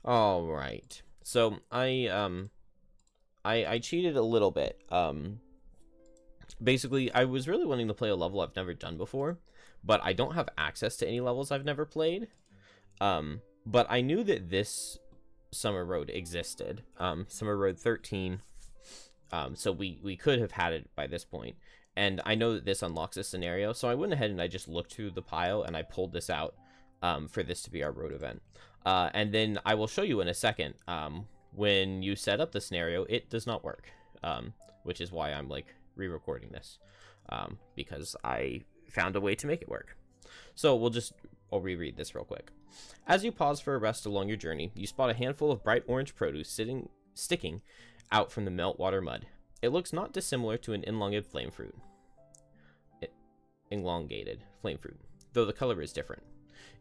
All right. So I cheated a little bit. Basically, I was really wanting to play a level I've never done before, but I don't have access to any levels I've never played. But I knew that this Summer Road existed. Summer Road 13. So we could have had it by this point. And I know that this unlocks a scenario, so I went ahead and I just looked through the pile and I pulled this out for this to be our road event. And then I will show you in a second. When you set up the scenario, it does not work, which is why I'm like re-recording this, because I found a way to make it work. So I'll reread this real quick. As you pause for a rest along your journey, you spot a handful of bright orange produce sticking out from the meltwater mud. It looks not dissimilar to an elongated flame fruit, though the color is different.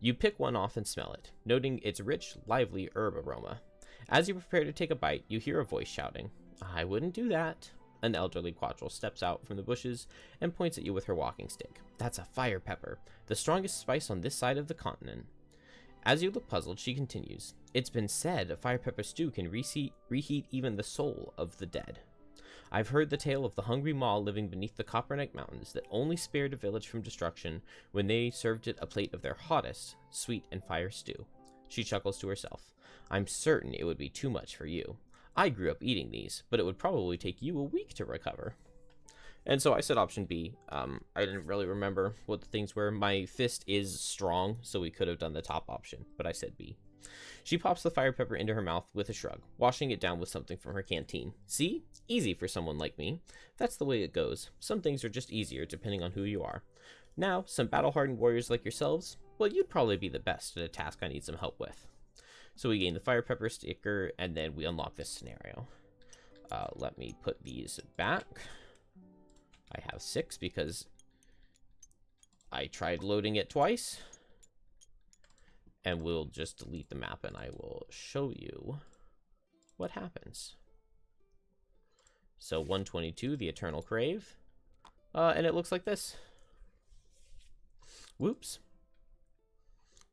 You pick one off and smell it, noting its rich, lively herb aroma. As you prepare to take a bite, you hear a voice shouting, "I wouldn't do that." An elderly quattrel steps out from the bushes and points at you with her walking stick. "That's a fire pepper, the strongest spice on this side of the continent." As you look puzzled, she continues, "It's been said a fire pepper stew can reheat even the soul of the dead. I've heard the tale of the hungry maw living beneath the Copperneck Mountains that only spared a village from destruction when they served it a plate of their hottest, sweet and fire stew." She chuckles to herself. "I'm certain it would be too much for you. I grew up eating these, but it would probably take you a week to recover." And so I said option B. I didn't really remember what the things were. My fist is strong, so we could have done the top option, but I said B. She pops the fire pepper into her mouth with a shrug, washing it down with something from her canteen. "See? Easy for someone like me. That's the way it goes. Some things are just easier depending on who you are. Now, some battle-hardened warriors like yourselves, well, you'd probably be the best at a task I need some help with." So we gain the fire pepper sticker, and then we unlock this scenario. Let me put these back. I have 6 because I tried loading it twice. And we'll just delete the map and I will show you what happens. So 122, the Eternal Crave. And it looks like this. Whoops.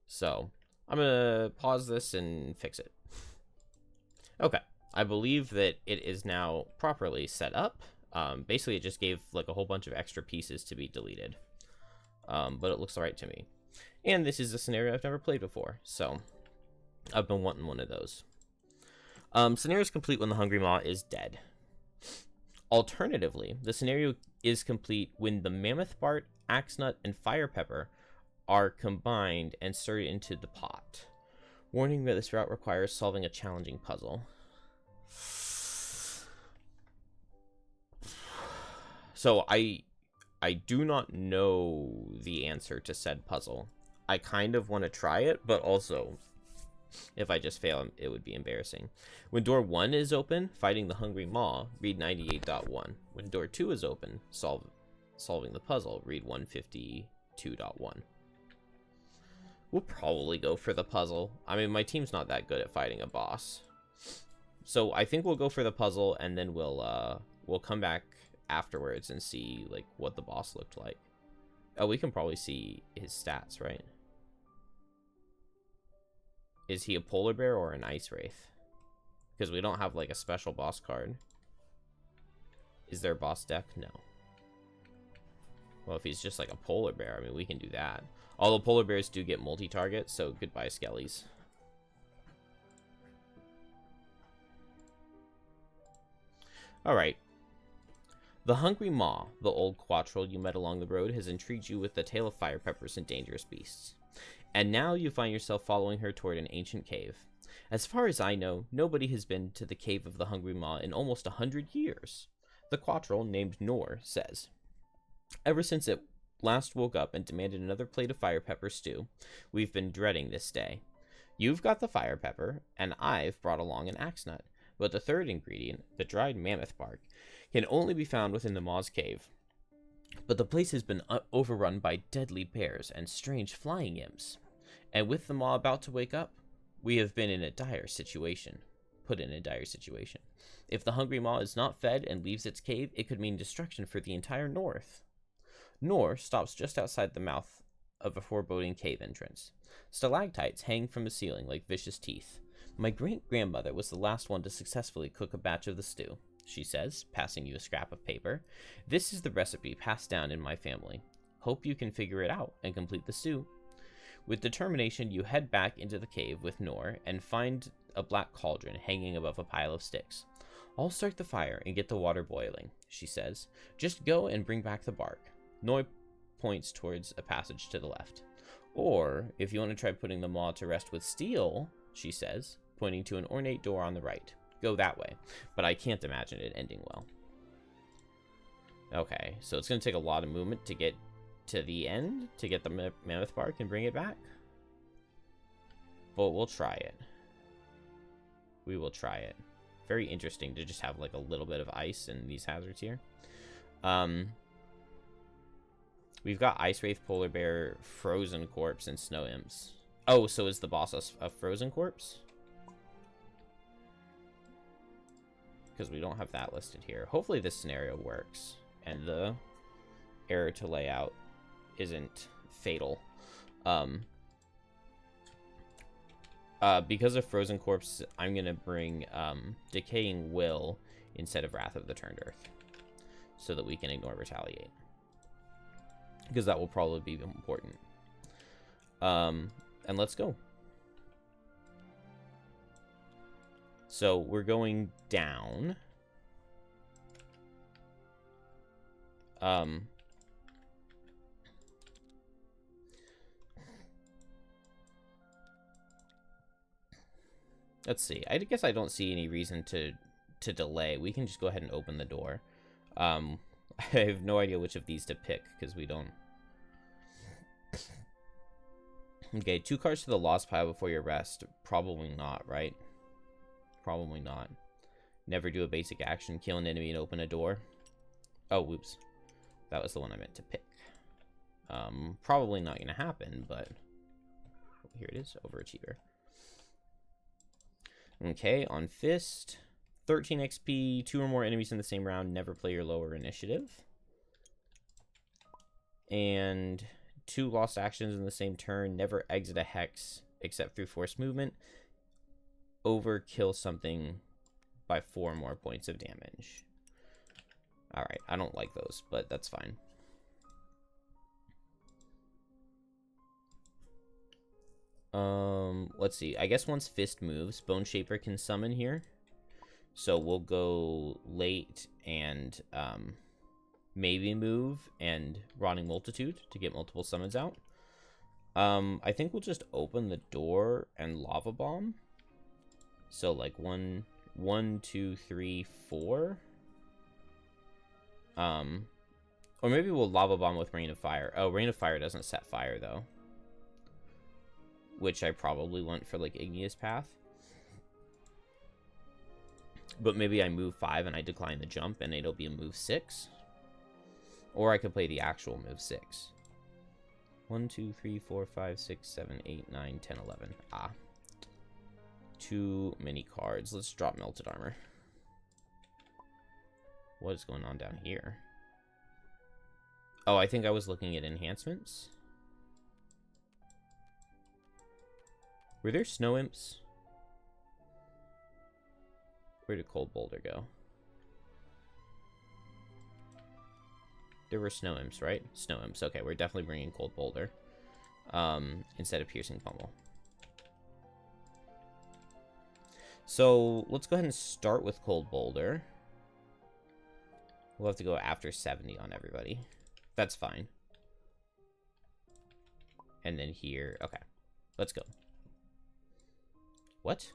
So I'm going to pause this and fix it. Okay. I believe that it is now properly set up. Basically, it just gave like a whole bunch of extra pieces to be deleted. But it looks all right to me. And this is a scenario I've never played before, so I've been wanting one of those. Scenario is complete when the Hungry Maw is dead. Alternatively, the scenario is complete when the Mammoth Bark, Axenut, and Fire Pepper are combined and stirred into the pot. Warning that this route requires solving a challenging puzzle. So I do not know the answer to said puzzle. I kind of want to try it, but also, if I just fail, it would be embarrassing. When door 1 is open, fighting the Hungry Maw, read 98.1. When door 2 is open, solving the puzzle, read 152.1. We'll probably go for the puzzle. I mean, my team's not that good at fighting a boss. So I think we'll go for the puzzle, and then we'll come back afterwards and see like what the boss looked like. Oh, we can probably see his stats, right? Is he a polar bear or an ice wraith? Because we don't have like a special boss card. Is there a boss deck? No. Well, if he's just like a polar bear, I mean, we can do that. Although polar bears do get multi-target, so goodbye skellies. Alright. The Hungry Maw, the old quattrel you met along the road, has intrigued you with the tale of fire peppers and dangerous beasts. And now you find yourself following her toward an ancient cave. As far as I know, nobody has been to the cave of the Hungry Maw in almost 100 years. The quattrel, named Nor, says, "Ever since it last woke up and demanded another plate of fire pepper stew, we've been dreading this day. You've got the fire pepper, and I've brought along an axe nut. But the third ingredient, the dried mammoth bark, can only be found within the Maw's cave. But the place has been overrun by deadly bears and strange flying imps. And with the Maw about to wake up, we have been in a dire situation. Put in a dire situation. If the Hungry Maw is not fed and leaves its cave, it could mean destruction for the entire north." Nor stops just outside the mouth of a foreboding cave entrance. Stalactites hang from the ceiling like vicious teeth. My great-grandmother was the last one to successfully cook a batch of the stew, she says, passing you a scrap of paper. This is the recipe passed down in my family. Hope you can figure it out and complete the stew. With determination, you head back into the cave with Nor and find a black cauldron hanging above a pile of sticks. I'll start the fire and get the water boiling, she says. Just go and bring back the bark. Nor points towards a passage to the left. Or, if you want to try putting the maw to rest with steel, she says, pointing to an ornate door on the right. Go that way, but I can't imagine it ending well. Okay, so it's going to take a lot of movement to get to the end, to get the mammoth bark and bring it back. But we'll try it. We will try it. Very interesting to just have like a little bit of ice in these hazards here. We've got Ice Wraith, Polar Bear, Frozen Corpse, and Snow Imps. Oh, so is the boss a Frozen Corpse? Because we don't have that listed here. Hopefully this scenario works, and the error to layout isn't fatal. Because of Frozen Corpse, I'm going to bring Decaying Will instead of Wrath of the Turned Earth, so that we can ignore Retaliate. Because that will probably be important. And let's go. So we're going down. Let's see. I guess I don't see any reason to delay. We can just go ahead and open the door. I have no idea which of these to pick because we don't. Okay, 2 cards to the lost pile before your rest. Probably not, right? Probably not. Never do a basic action, kill an enemy and open a door. Oh, whoops. That was the one I meant to pick. Probably not going to happen, but here it is, Overachiever. Okay, on Fist, 13 XP, 2 or more enemies in the same round, never play your lower initiative. And 2 lost actions in the same turn, never exit a hex except through forced movement. Overkill something by 4 more points of damage. Alright, I don't like those, but that's fine. Let's see. I guess once Fist moves, Bone Shaper can summon here. So we'll go late and maybe move and Rotting Multitude to get multiple summons out. I think we'll just open the door and Lava Bomb. So like 1, 2, 3, 4. Or maybe we'll Lava Bomb with Rain of Fire. Oh, Rain of Fire doesn't set fire though. Which I probably want for like Igneous Path. But maybe I move 5 and I decline the jump and it'll be a move 6. Or I could play the actual move 6. 1, 2, 3, 4, 5, 6, 7, 8, 9, 10, 11. Ah. Too many cards. Let's drop Melted Armor. What is going on down here? Oh, I think I was looking at enhancements. Were there Snow Imps? Where did Cold Boulder go? There were Snow Imps, right? Snow Imps. Okay, we're definitely bringing Cold Boulder instead of Piercing Pummel. So let's go ahead and start with Cold Boulder. We'll have to go after 70 on everybody. That's fine. And then here. Okay, let's go. What?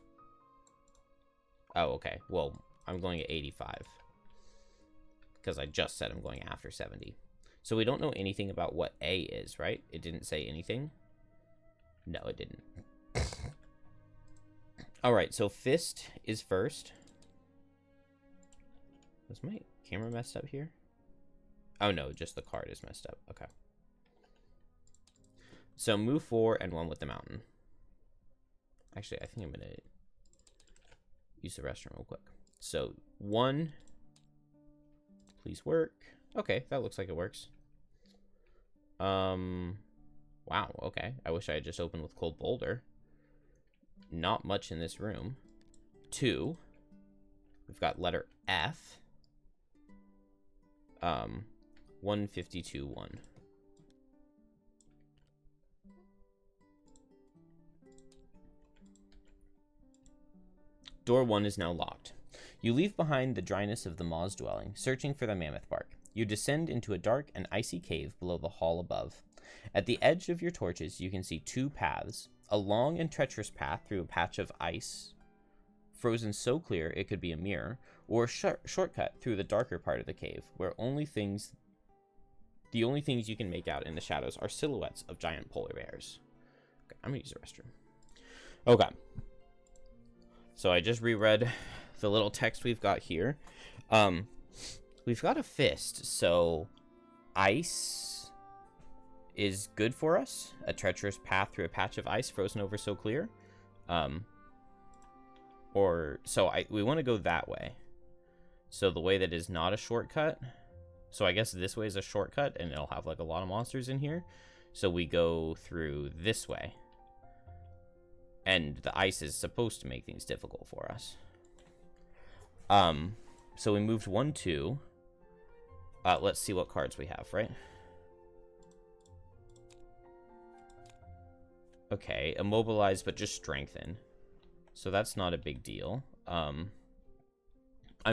Oh, okay. Well, I'm going at 85. Because I just said I'm going after 70. So we don't know anything about what A is, right? It didn't say anything? No, it didn't. Alright, so Fist is first. Was my camera messed up here? Oh no, just the card is messed up. Okay. So move 4 and 1 with the mountain. Actually, I think I'm going to use the restroom real quick. So 1... Please work. Okay, that looks like it works. Wow, okay. I wish I had just opened with Cold Boulder. not much in this room. 2. We've got letter F. 152 1. Door 1 is now locked. You leave behind the dryness of the Maw's dwelling, searching for the mammoth bark. You descend into a dark and icy cave below the hall above. At the edge of your torches, you can see 2 paths. A long and treacherous path through a patch of ice, frozen so clear it could be a mirror, or a shortcut through the darker part of the cave, where the only things you can make out in the shadows are silhouettes of giant polar bears. Okay, I'm gonna use the restroom. Okay. So I just reread the little text we've got here. We've got a fist, so ice is good for us. A treacherous path through a patch of ice frozen over so clear. We want to go that way. So the way that is not a shortcut. So I guess this way is a shortcut, and it'll have like a lot of monsters in here. So we go through this way. And the ice is supposed to make things difficult for us. So we moved 1, 2. Let's see what cards we have, right? Okay, immobilize, but just strengthen. So that's not a big deal. I'm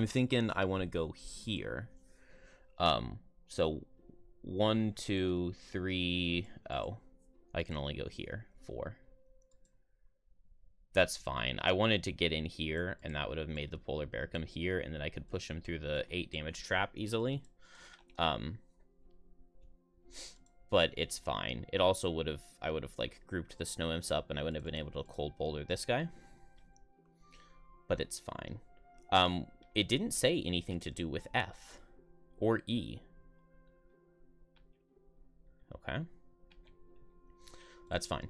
thinking I want to go here. So 1, 2, 3. Oh, I can only go here. 4. That's fine. I wanted to get in here, and that would have made the polar bear come here, and then I could push him through the 8 damage trap easily. But it's fine. It also would have, I would have like grouped the snow imps up, and I wouldn't have been able to cold boulder this guy. But it's fine. It didn't say anything to do with F or E. Okay. That's fine.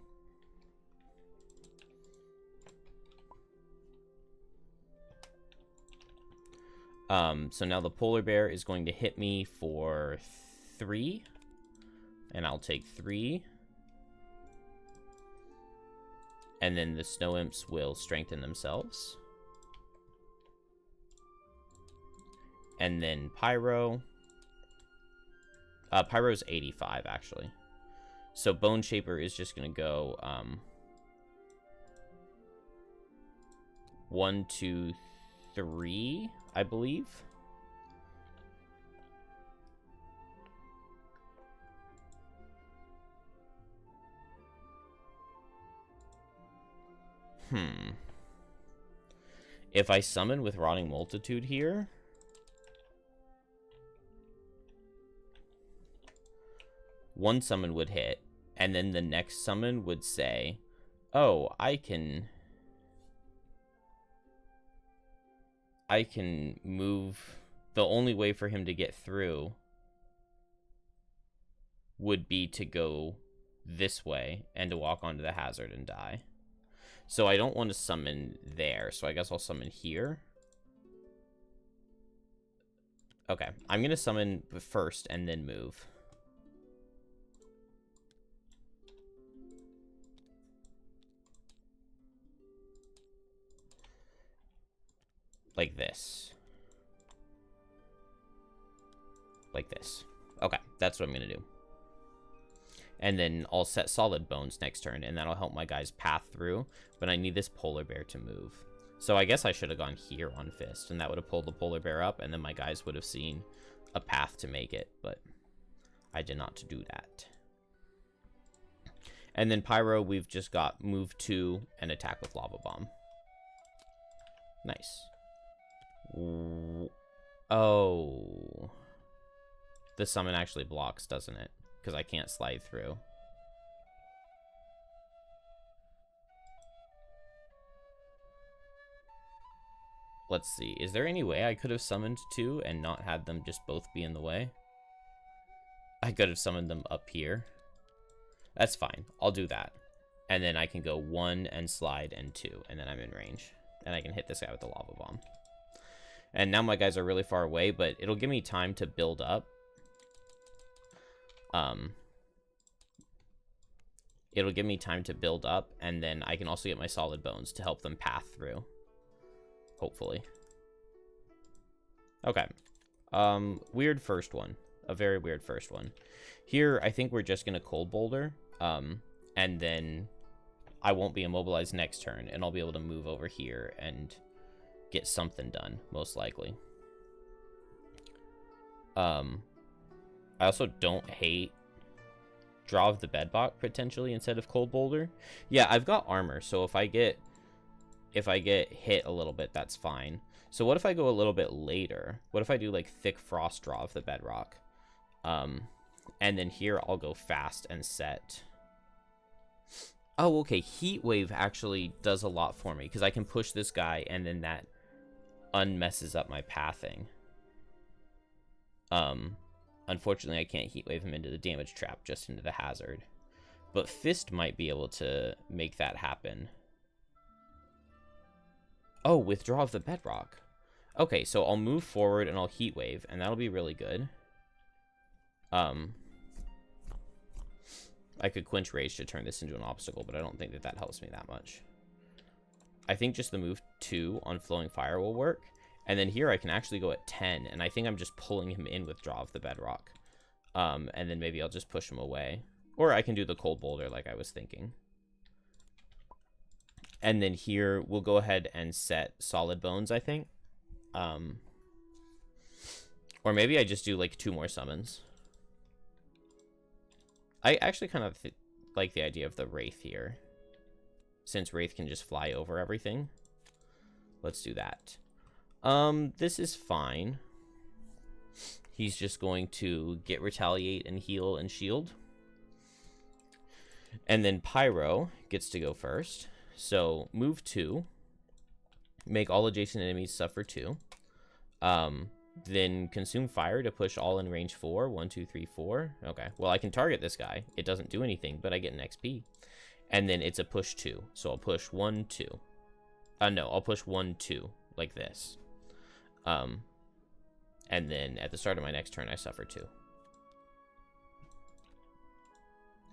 So now the polar bear is going to hit me for 3, and I'll take 3. And then the snow imps will strengthen themselves. And then Pyro. Pyro's 85, actually. So Bone Shaper is just going to go 1, 2, 3, I believe. If I summon with Rotting Multitude here, one summon would hit, and then the next summon would say, oh, I can move. The only way for him to get through would be to go this way and to walk onto the hazard and die. So I don't want to summon there, so I guess I'll summon here. Okay, I'm going to summon first and then move. Like this. Like this. Okay, that's what I'm going to do. And then I'll set Solid Bones next turn, and that'll help my guys path through. But I need this polar bear to move. So I guess I should have gone here on Fist, and that would have pulled the polar bear up, and then my guys would have seen a path to make it. But I did not do that. And then Pyro, we've just got move 2 and attack with Lava Bomb. Nice. Oh. The summon actually blocks, doesn't it? Because I can't slide through. Let's see. Is there any way I could have summoned 2 and not had them just both be in the way? I could have summoned them up here. That's fine. I'll do that. And then I can go 1 and slide and 2. And then I'm in range. And I can hit this guy with the Lava Bomb. And now my guys are really far away, but it'll give me time to build up. it'll give me time to build up, and then I can also get my solid bones to help them path through. Hopefully. Okay. Weird first one. A very weird first one. Here, I think we're just going to cold boulder, and then I won't be immobilized next turn, and I'll be able to move over here and get something done, most likely. I also don't hate Draw of the Bedrock potentially instead of cold boulder. Yeah, I've got armor, so if I get hit a little bit, that's fine. So what if I go a little bit later? What if I do like thick frost Draw of the Bedrock? And then here I'll go fast and set. Oh, okay. Heat wave actually does a lot for me because I can push this guy and then that unmesses up my pathing. Unfortunately, I can't heat wave him into the damage trap, just into the hazard. But Fist might be able to make that happen. Oh, withdraw of the Bedrock. Okay, so I'll move forward and I'll heat wave, and that'll be really good. I could quench rage to turn this into an obstacle, but I don't think that that helps me that much. I think just the move 2 on flowing fire will work. And then here I can actually go at 10, and I think I'm just pulling him in with Draw of the Bedrock. And then maybe I'll just push him away. Or I can do the cold boulder like I was thinking. And then here we'll go ahead and set solid bones, I think. Or maybe I just do like 2 more summons. I actually kind of like the idea of the Wraith here, since Wraith can just fly over everything. Let's do that. This is fine. He's just going to get retaliate and heal and shield. And then Pyro gets to go first. So move 2. Make all adjacent enemies suffer 2. Then consume fire to push all in range 4. 1, 2, 3, 4. Okay. Well, I can target this guy. It doesn't do anything, but I get an XP. And then it's a push 2. So I'll push 1, 2. No, I'll push 1, 2 like this. And then at the start of my next turn, I suffer 2.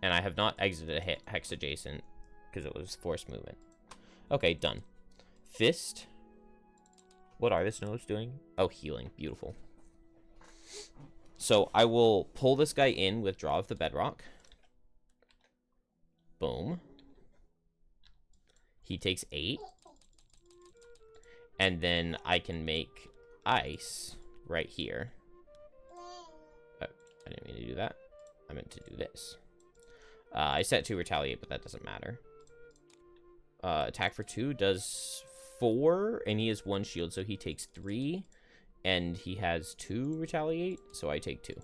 And I have not exited a hex adjacent because it was forced movement. Okay, done. Fist. What are the snows doing? Oh, healing. Beautiful. So I will pull this guy in with Draw of the Bedrock. Boom. He takes 8. And then I can make ice right here. Oh, I didn't mean to do that. I meant to do this. I set to retaliate, but that doesn't matter. Attack for 2 does 4, and he has 1 shield, so he takes 3. And he has 2 retaliate, so I take 2.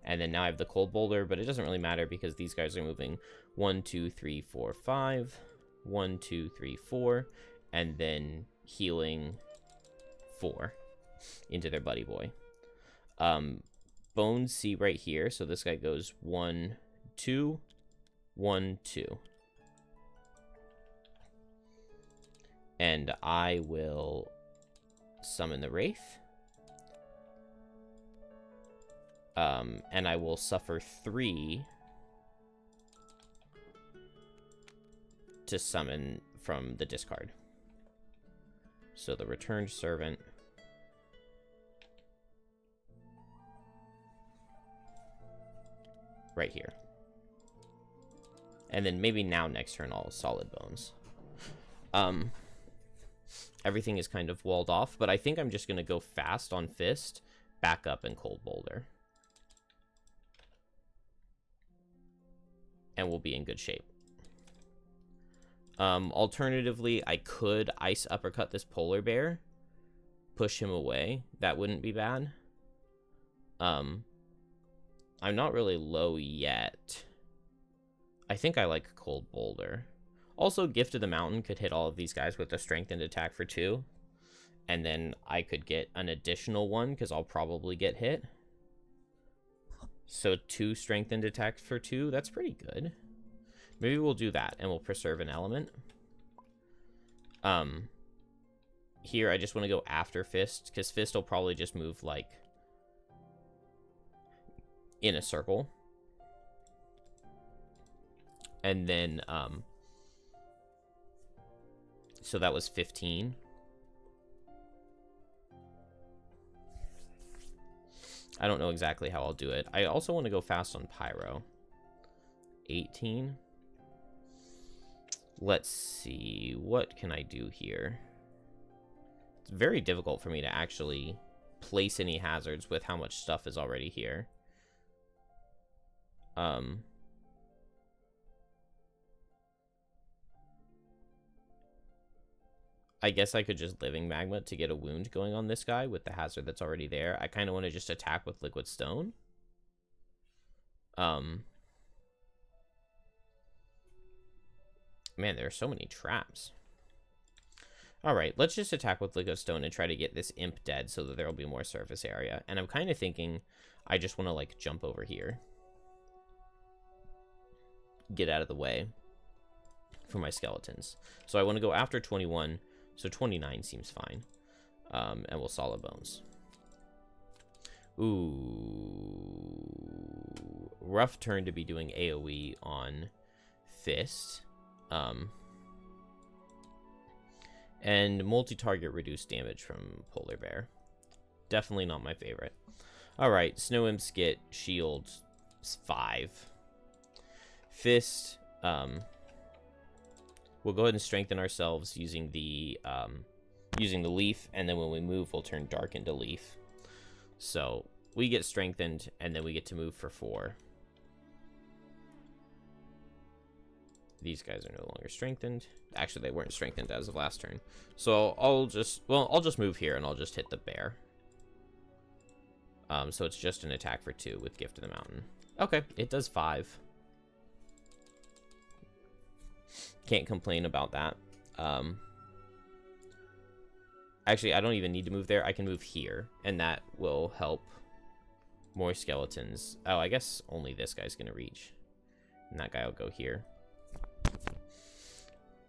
And then now I have the cold boulder, but it doesn't really matter because these guys are moving 1, 2, 3, 4, 5. 1, 2, 3, 4. And then healing 4 into their buddy boy. Bones C right here, so this guy goes 1, 2, 1, 2. And I will summon the Wraith. And I will suffer 3 to summon from the discard. So the Returned Servant. Right here. And then maybe now next turn I'll Solid Bones. Everything is kind of walled off, but I think I'm just going to go fast on Fist, back up, and Cold Boulder. And we'll be in good shape. Alternatively, I could Ice Uppercut this Polar Bear, push him away. That wouldn't be bad. I'm not really low yet. I think I like Cold Boulder. Also, Gift of the Mountain could hit all of these guys with a strengthened attack for 2. And then I could get an additional one, because I'll probably get hit. So 2 strengthened attacks for 2, that's pretty good. Maybe we'll do that, and we'll preserve an element. Here, I just want to go after Fist, because Fist will probably just move, like, in a circle. And then, so that was 15. I don't know exactly how I'll do it. I also want to go fast on Pyro. 18. Let's see. What can I do here? It's very difficult for me to actually place any hazards with how much stuff is already here. I guess I could just Living Magma to get a wound going on this guy with the hazard that's already there. I kind of want to just attack with Liquid Stone. Man, there are so many traps. Alright, let's just attack with Liquid Stone and try to get this imp dead so that there will be more surface area. And I'm kind of thinking I just want to, like, jump over here. Get out of the way for my skeletons. So I want to go after 21, so 29 seems fine. And we'll Solid Bones. Ooh. Rough turn to be doing AoE on Fist. And multi-target reduced damage from Polar Bear. Definitely not my favorite. Alright, Snow Imps get shield 5. Fist, we'll go ahead and strengthen ourselves using the leaf, and then when we move, we'll turn dark into leaf. So we get strengthened, and then we get to move for 4. These guys are no longer strengthened. Actually, they weren't strengthened as of last turn. So I'll just move here, and I'll just hit the bear. So it's just an attack for 2 with Gift of the Mountain. Okay, it does 5. Can't complain about that. Actually, I don't even need to move there. I can move here, and that will help more skeletons. Oh, I guess only this guy's gonna reach, and that guy will go here.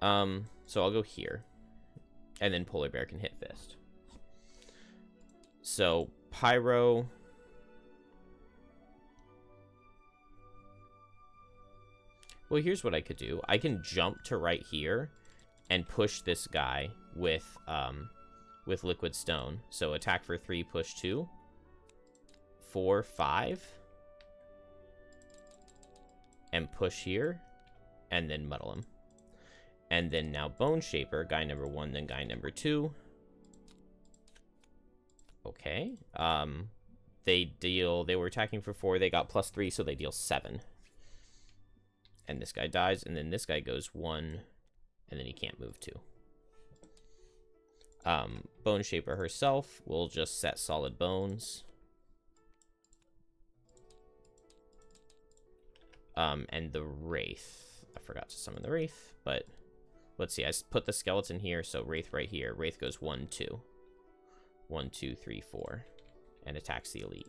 So I'll go here, and then Polar Bear can hit Fist. So Pyro. Well, here's what I could do. I can jump to right here and push this guy with Liquid Stone. So attack for 3, push 2, 4, 5, and push here, and then muddle him. And then now Bone Shaper, guy number 1, then guy number 2. Okay. They were attacking for 4, they got +3, so they deal 7. And this guy dies, and then this guy goes 1, and then he can't move 2. Bone Shaper herself will just set Solid Bones. And the Wraith. I forgot to summon the Wraith, but let's see. I put the skeleton here, so Wraith right here. Wraith goes 1, 2. 1, 2, 3, 4. And attacks the Elite.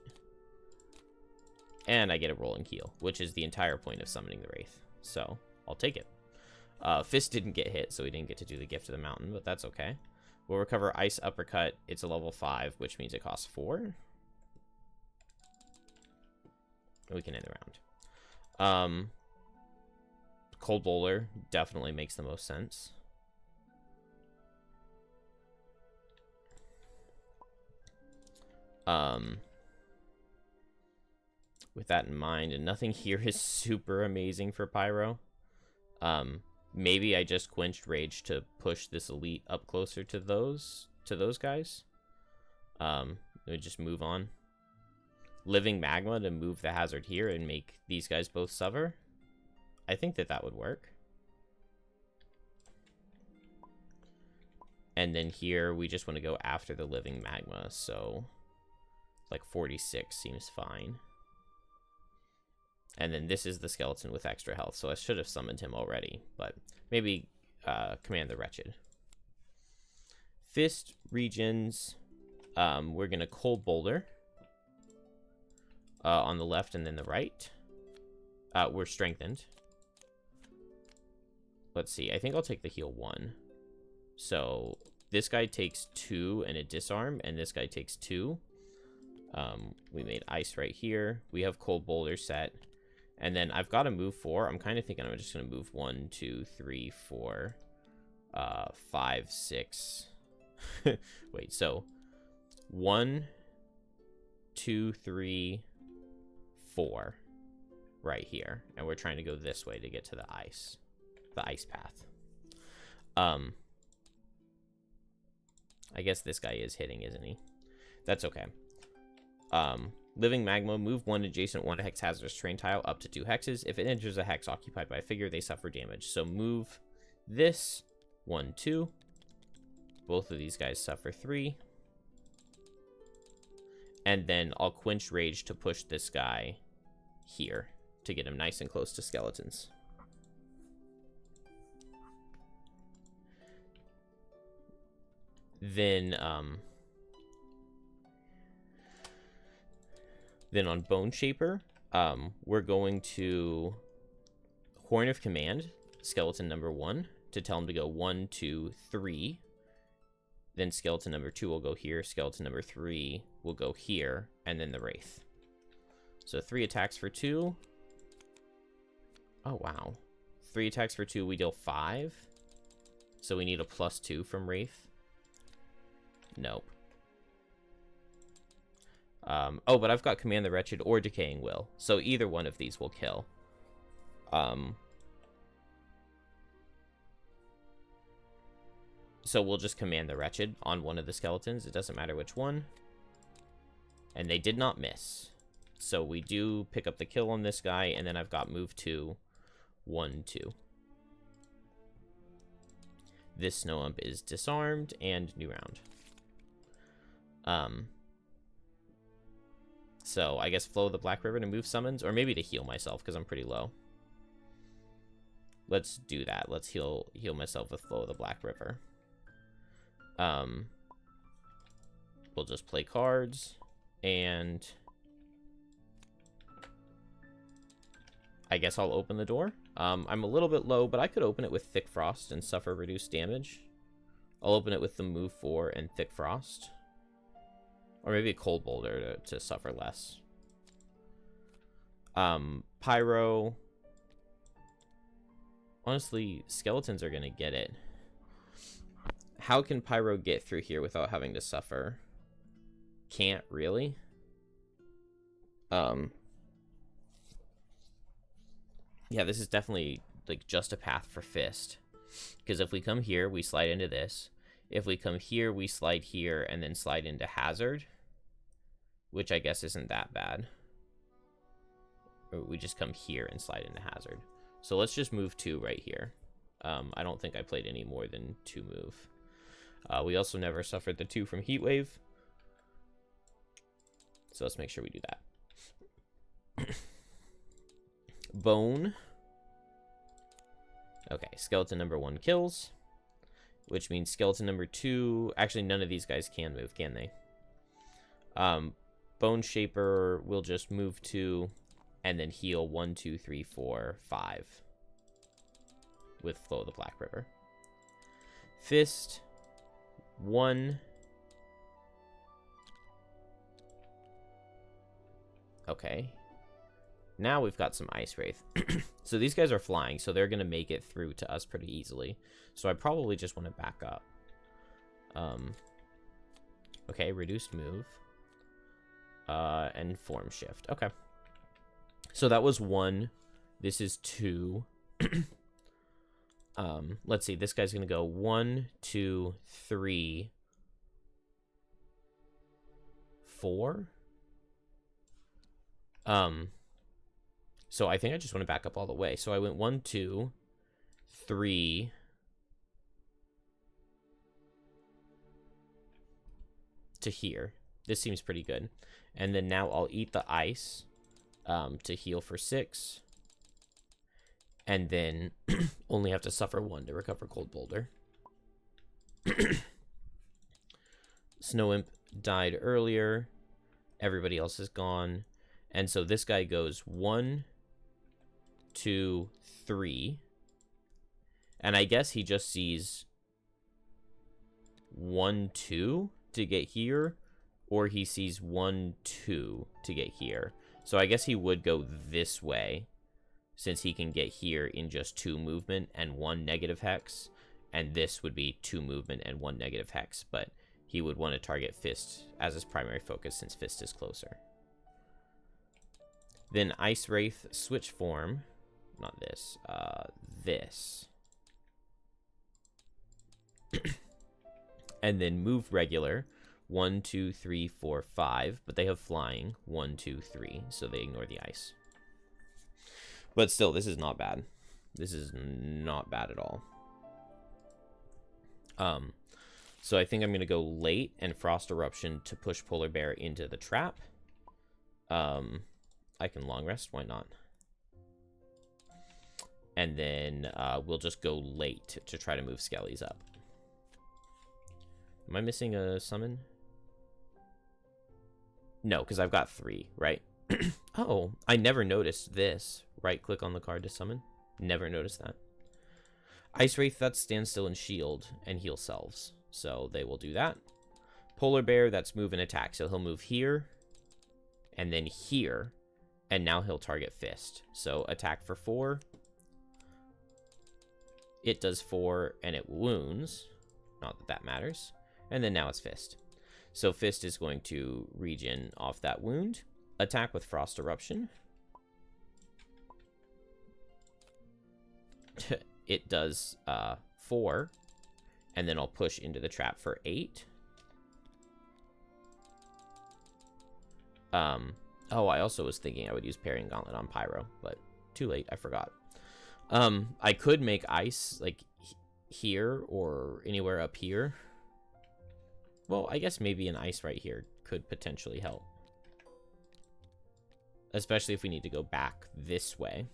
And I get a rolling heal, which is the entire point of summoning the Wraith. So, I'll take it. Fist didn't get hit, so we didn't get to do the Gift of the Mountain, but that's okay. We'll recover Ice Uppercut. It's a level 5, which means it costs 4. And we can end the round. Cold Bowler definitely makes the most sense. With that in mind, and nothing here is super amazing for Pyro. Maybe I just quenched Rage to push this Elite up closer to those guys. We just move on. Living Magma to move the hazard here and make these guys both suffer. I think that would work. And then here we just want to go after the Living Magma, so like 46 seems fine. And then this is the skeleton with extra health, so I should have summoned him already, but maybe Command the Wretched. Fist regions, we're going to Cold Boulder on the left and then the right. We're strengthened. Let's see, I think I'll take the heal 1. So this guy takes 2 and a disarm, and this guy takes 2. We made ice right here. We have Cold Boulder set. And then I've got to move 4. I'm kind of thinking I'm just going to move 1, 2, 3, 4, 5, 6. Wait, so 1, 2, 3, 4 right here. And we're trying to go this way to get to the ice path. I guess this guy is hitting, isn't he? That's okay. Living magma, move 1 adjacent 1 hex hazardous terrain tile up to 2 hexes. If it enters a hex occupied by a figure, they suffer damage. So move this 1, 2. Both of these guys suffer 3. And then I'll quench rage to push this guy here to get him nice and close to skeletons. Then on Bone Shaper, we're going to Horn of Command, skeleton number 1, to tell him to go 1, 2, 3. Then skeleton number 2 will go here, skeleton number 3 will go here, and then the Wraith. So 3 attacks for 2. Oh, wow. 3 attacks for 2, we deal 5. So we need a +2 from Wraith. Nope. Oh, but I've got Command the Wretched or Decaying Will, so either one of these will kill. So we'll just Command the Wretched on one of the skeletons. It doesn't matter which one. And they did not miss. So we do pick up the kill on this guy, and then I've got move 2, 1, 2. This Snow Imp is disarmed, and new round. So I guess Flow of the Black River to move summons, or maybe to heal myself because I'm pretty low. Let's do that. Let's heal myself with Flow of the Black River. We'll just play cards, and I guess I'll open the door. I'm a little bit low, but I could open it with Thick Frost and suffer reduced damage. I'll open it with the move 4 and Thick Frost. Or maybe a Cold Boulder to suffer less. Pyro. Honestly, skeletons are going to get it. How can Pyro get through here without having to suffer? Can't, really? Yeah, this is definitely like just a path for Fist. Because if we come here, we slide into this. If we come here, we slide here and then slide into Hazard, which I guess isn't that bad. Or we just come here and slide into Hazard. So let's just move 2 right here. I don't think I played any more than 2 move. We also never suffered the 2 from Heatwave. So let's make sure we do that. Bone. Okay, skeleton number 1 kills. Which means skeleton number 2... Actually, none of these guys can move, can they? Bone Shaper will just move 2 and then heal 1, 2, 3, 4, 5 with Flow of the Black River. Fist 1. Okay. Now we've got some Ice Wraith. So these guys are flying, so they're going to make it through to us pretty easily. So I probably just want to back up. Okay, reduced move. And form shift. Okay. So that was 1. This is 2. Let's see. This guy's going to go 1, 2, 3, 4. So I think I just want to back up all the way. So I went 1, 2, 3. To here. This seems pretty good. And then now I'll eat the ice to heal for 6. And then only have to suffer 1 to recover Cold Boulder. Snow Imp died earlier. Everybody else is gone. And so this guy goes 1, 2, 3. And I guess he just sees 1, 2 to get here. Or he sees 1, 2 to get here. So I guess he would go this way since he can get here in just 2 movement and 1 negative hex, and this would be 2 movement and 1 negative hex, but he would want to target Fist as his primary focus since Fist is closer. Then Ice Wraith, switch form, not this, this. And then move regular, 1, 2, 3, 4, 5, but they have flying, 1, 2, 3, so they ignore the ice. But still, this is not bad. This is not bad at all. So I think I'm going to go late and Frost Eruption to push Polar Bear into the trap. I can long rest, why not? And then we'll just go late to try to move Skellies up. Am I missing a summon? No, because I've got 3, right? Oh, I never noticed this. Right-click on the card to summon. Never noticed that. Ice Wraith, that's Standstill and Shield, and heal selves. So they will do that. Polar Bear, that's move and attack. So he'll move here, and then here, and now he'll target Fist. So attack for 4. It does 4, and it wounds. Not that that matters. And then now it's Fist. So Fist is going to regen off that wound. Attack with Frost Eruption. It does 4. And then I'll push into the trap for 8. Oh, I also was thinking I would use Parrying Gauntlet on Pyro, but too late, I forgot. I could make ice, like, here or anywhere up here. Well, I guess maybe an ice right here could potentially help. Especially if we need to go back this way.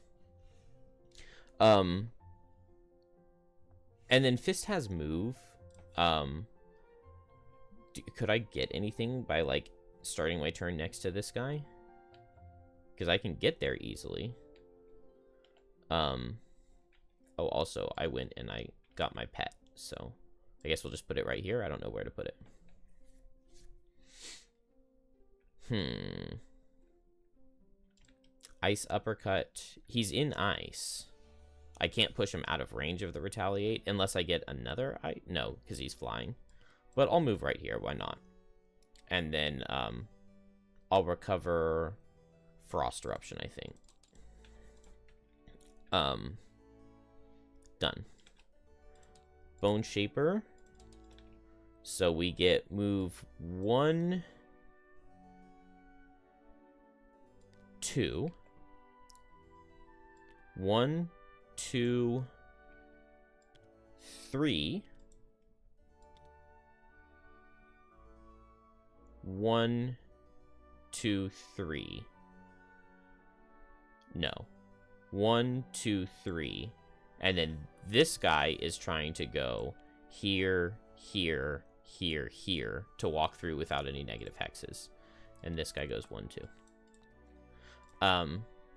And then Fist has move. Could I get anything by, like, starting my turn next to this guy? Because I can get there easily. Oh, also, I went and I got my pet. So, I guess we'll just put it right here. I don't know where to put it. Ice Uppercut. He's in ice. I can't push him out of range of the Retaliate unless I get another ice. No, because he's flying. But I'll move right here. Why not? And then I'll recover Frost Eruption, I think. Done. Bone Shaper. So we get move 1, 2. 1, 2, 3. 1, 2, 3. No. 1, 2, 3. And then this guy is trying to go here, here, here, here to walk through without any negative hexes. And this guy goes 1, 2.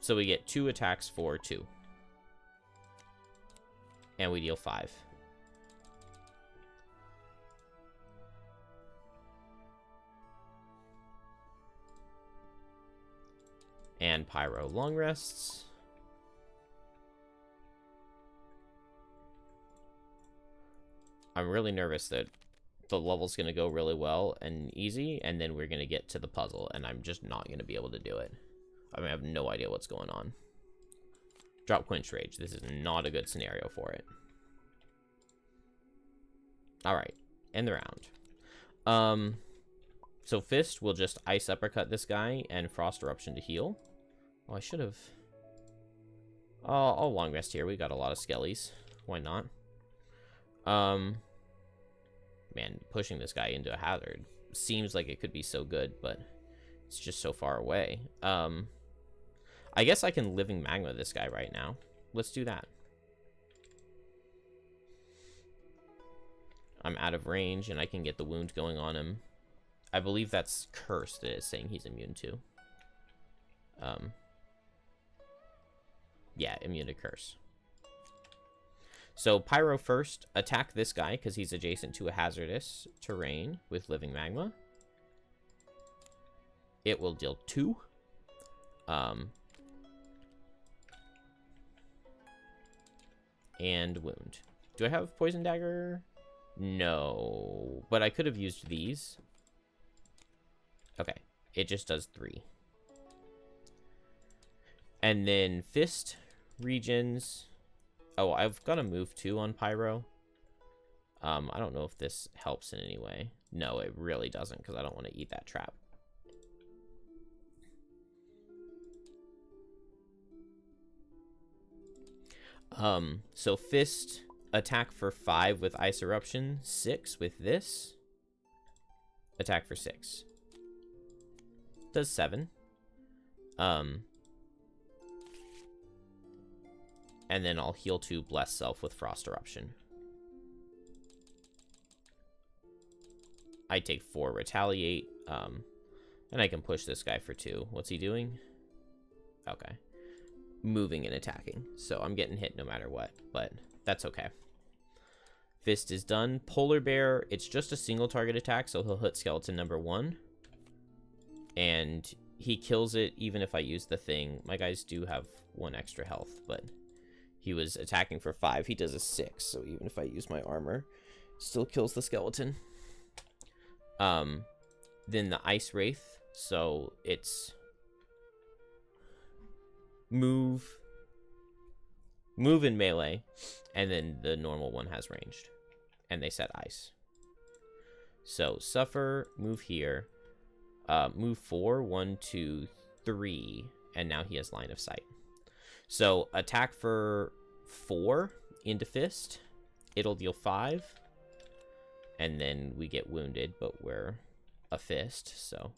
So we get 2 attacks for 2. And we deal 5. And Pyro long rests. I'm really nervous that the level's going to go really well and easy, and then we're going to get to the puzzle, and I'm just not going to be able to do it. I mean, I have no idea what's going on. Drop Quench Rage. This is not a good scenario for it. Alright, end the round. So Fist will just Ice Uppercut this guy and Frost Eruption to heal. Oh, I should have... I'll long rest here. We got a lot of skellies. Why not? Man, pushing this guy into a hazard seems like it could be so good, but it's just so far away. I guess I can Living Magma this guy right now. Let's do that. I'm out of range, and I can get the wound going on him. I believe that's Curse that is saying he's immune to. Yeah, immune to Curse. So Pyro first, attack this guy because he's adjacent to a hazardous terrain with Living Magma. It will deal 2. and wound. Do I have poison dagger? No, but I could have used these. Okay, it just does 3. And then fist regions. Oh, I've got to move 2 on pyro. I don't know if this helps in any way. No, it really doesn't, because I don't want to eat that trap. So fist attack for 5 with ice eruption, 6 with this. Attack for 6. Does 7. And then I'll heal 2 bless self with frost eruption. I take 4 retaliate, and I can push this guy for 2. What's he doing? Okay. Moving and attacking. So I'm getting hit no matter what, but that's okay. Fist is done. Polar bear, it's just a single target attack, so he'll hit skeleton number 1. And he kills it even if I use the thing. My guys do have 1 extra health, but he was attacking for 5. He does a 6, so even if I use my armor, still kills the skeleton. Then the ice wraith, so it's move in melee, and then the normal one has ranged, and they set ice. So suffer, move here, move 4, 1, 2, 3, and now he has line of sight. So attack for 4 into fist, it'll deal 5, and then we get wounded, but we're a fist, so.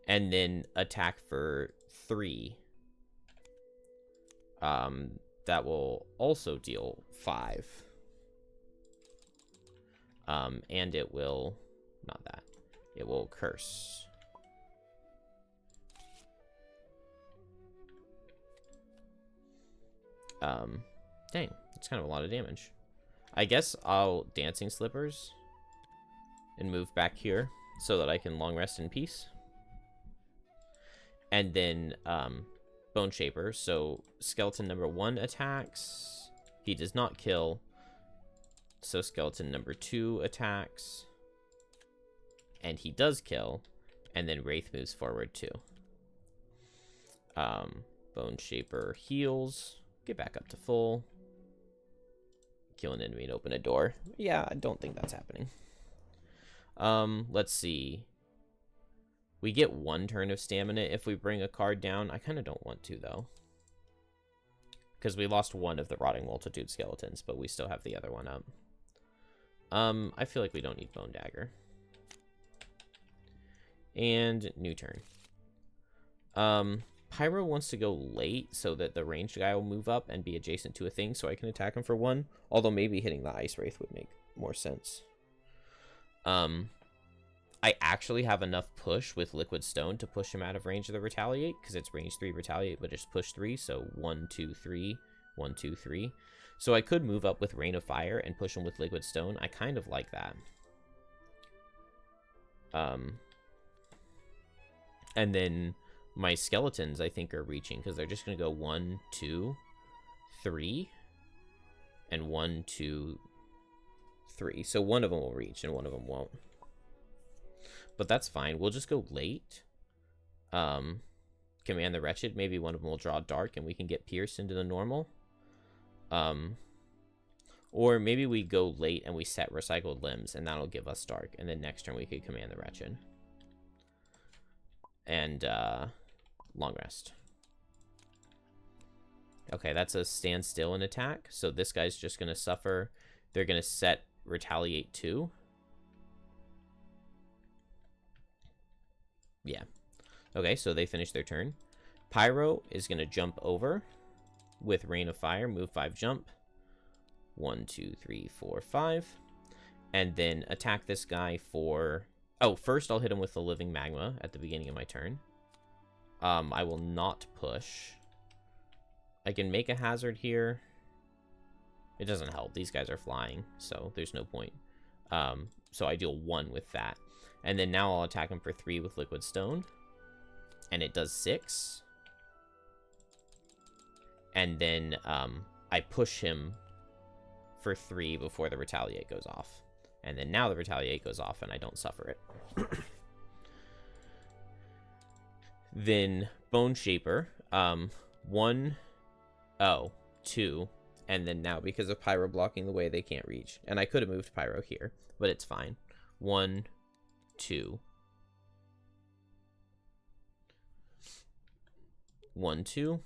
And then attack for 3. That will also deal 5. And it will, not that, it will curse. Dang, that's kind of a lot of damage. I guess I'll dancing slippers and move back here so that I can long rest in peace. And then, Bone Shaper, so skeleton number 1 attacks. He does not kill. So skeleton number 2 attacks. And he does kill. And then Wraith moves forward too. Bone Shaper heals. Get back up to full. Kill an enemy and open a door. Yeah, I don't think that's happening. Let's see. We get 1 turn of stamina if we bring a card down. I kind of don't want to, though. Because we lost 1 of the Rotting Multitude skeletons, but we still have the other one up. I feel like we don't need Bone Dagger. And new turn. Pyro wants to go late so that the ranged guy will move up and be adjacent to a thing so I can attack him for 1. Although maybe hitting the Ice Wraith would make more sense. I actually have enough push with Liquid Stone to push him out of range of the Retaliate, because it's range 3 Retaliate, but just push 3, so 1, 2, 3, 1, 2, 3. So I could move up with Rain of Fire and push him with Liquid Stone. I kind of like that. And then my skeletons, I think, are reaching, because they're just going to go 1, 2, 3, and 1, 2, 3. So one of them will reach, and one of them won't. But that's fine. We'll just go late. Command the Wretched. Maybe one of them will draw Dark and we can get pierced into the normal. Or maybe we go late and we set Recycled Limbs and that'll give us Dark. And then next turn we could Command the Wretched. And Long Rest. Okay, that's a stand still and attack. So this guy's just going to suffer. They're going to set Retaliate 2. Yeah. Okay, so they finish their turn. Pyro is going to jump over with Rain of Fire. Move 5, jump. 1, 2, 3, 4, 5. And then attack this guy for... Oh, first I'll hit him with the Living Magma at the beginning of my turn. I will not push. I can make a hazard here. It doesn't help. These guys are flying, so there's no point. So I deal 1 with that. And then now I'll attack him for 3 with Liquid Stone. And it does 6. And then I push him for 3 before the Retaliate goes off. And then now the Retaliate goes off and I don't suffer it. Then Bone Shaper, 1, 2, and then now because of Pyro blocking the way, they can't reach. And I could have moved Pyro here, but it's fine. 1, 2. 1, 2.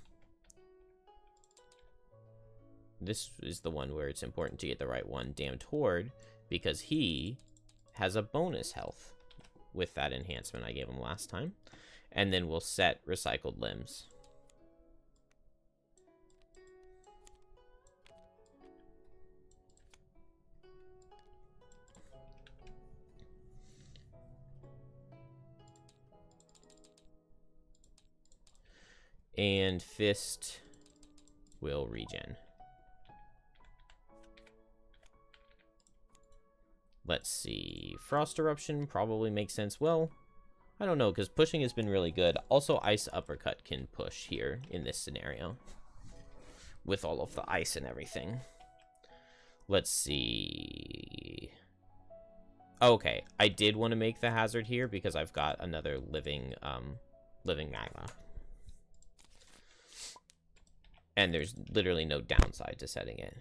This is the one where it's important to get the right one. Damned Horde, because he has a bonus health with that enhancement I gave him last time. And then we'll set Recycled Limbs. And Fist will regen. Let's see. Frost Eruption probably makes sense. Well, I don't know, because pushing has been really good. Also, Ice Uppercut can push here in this scenario. With all of the ice and everything. Let's see. Okay, I did want to make the hazard here because I've got another living magma. And there's literally no downside to setting it.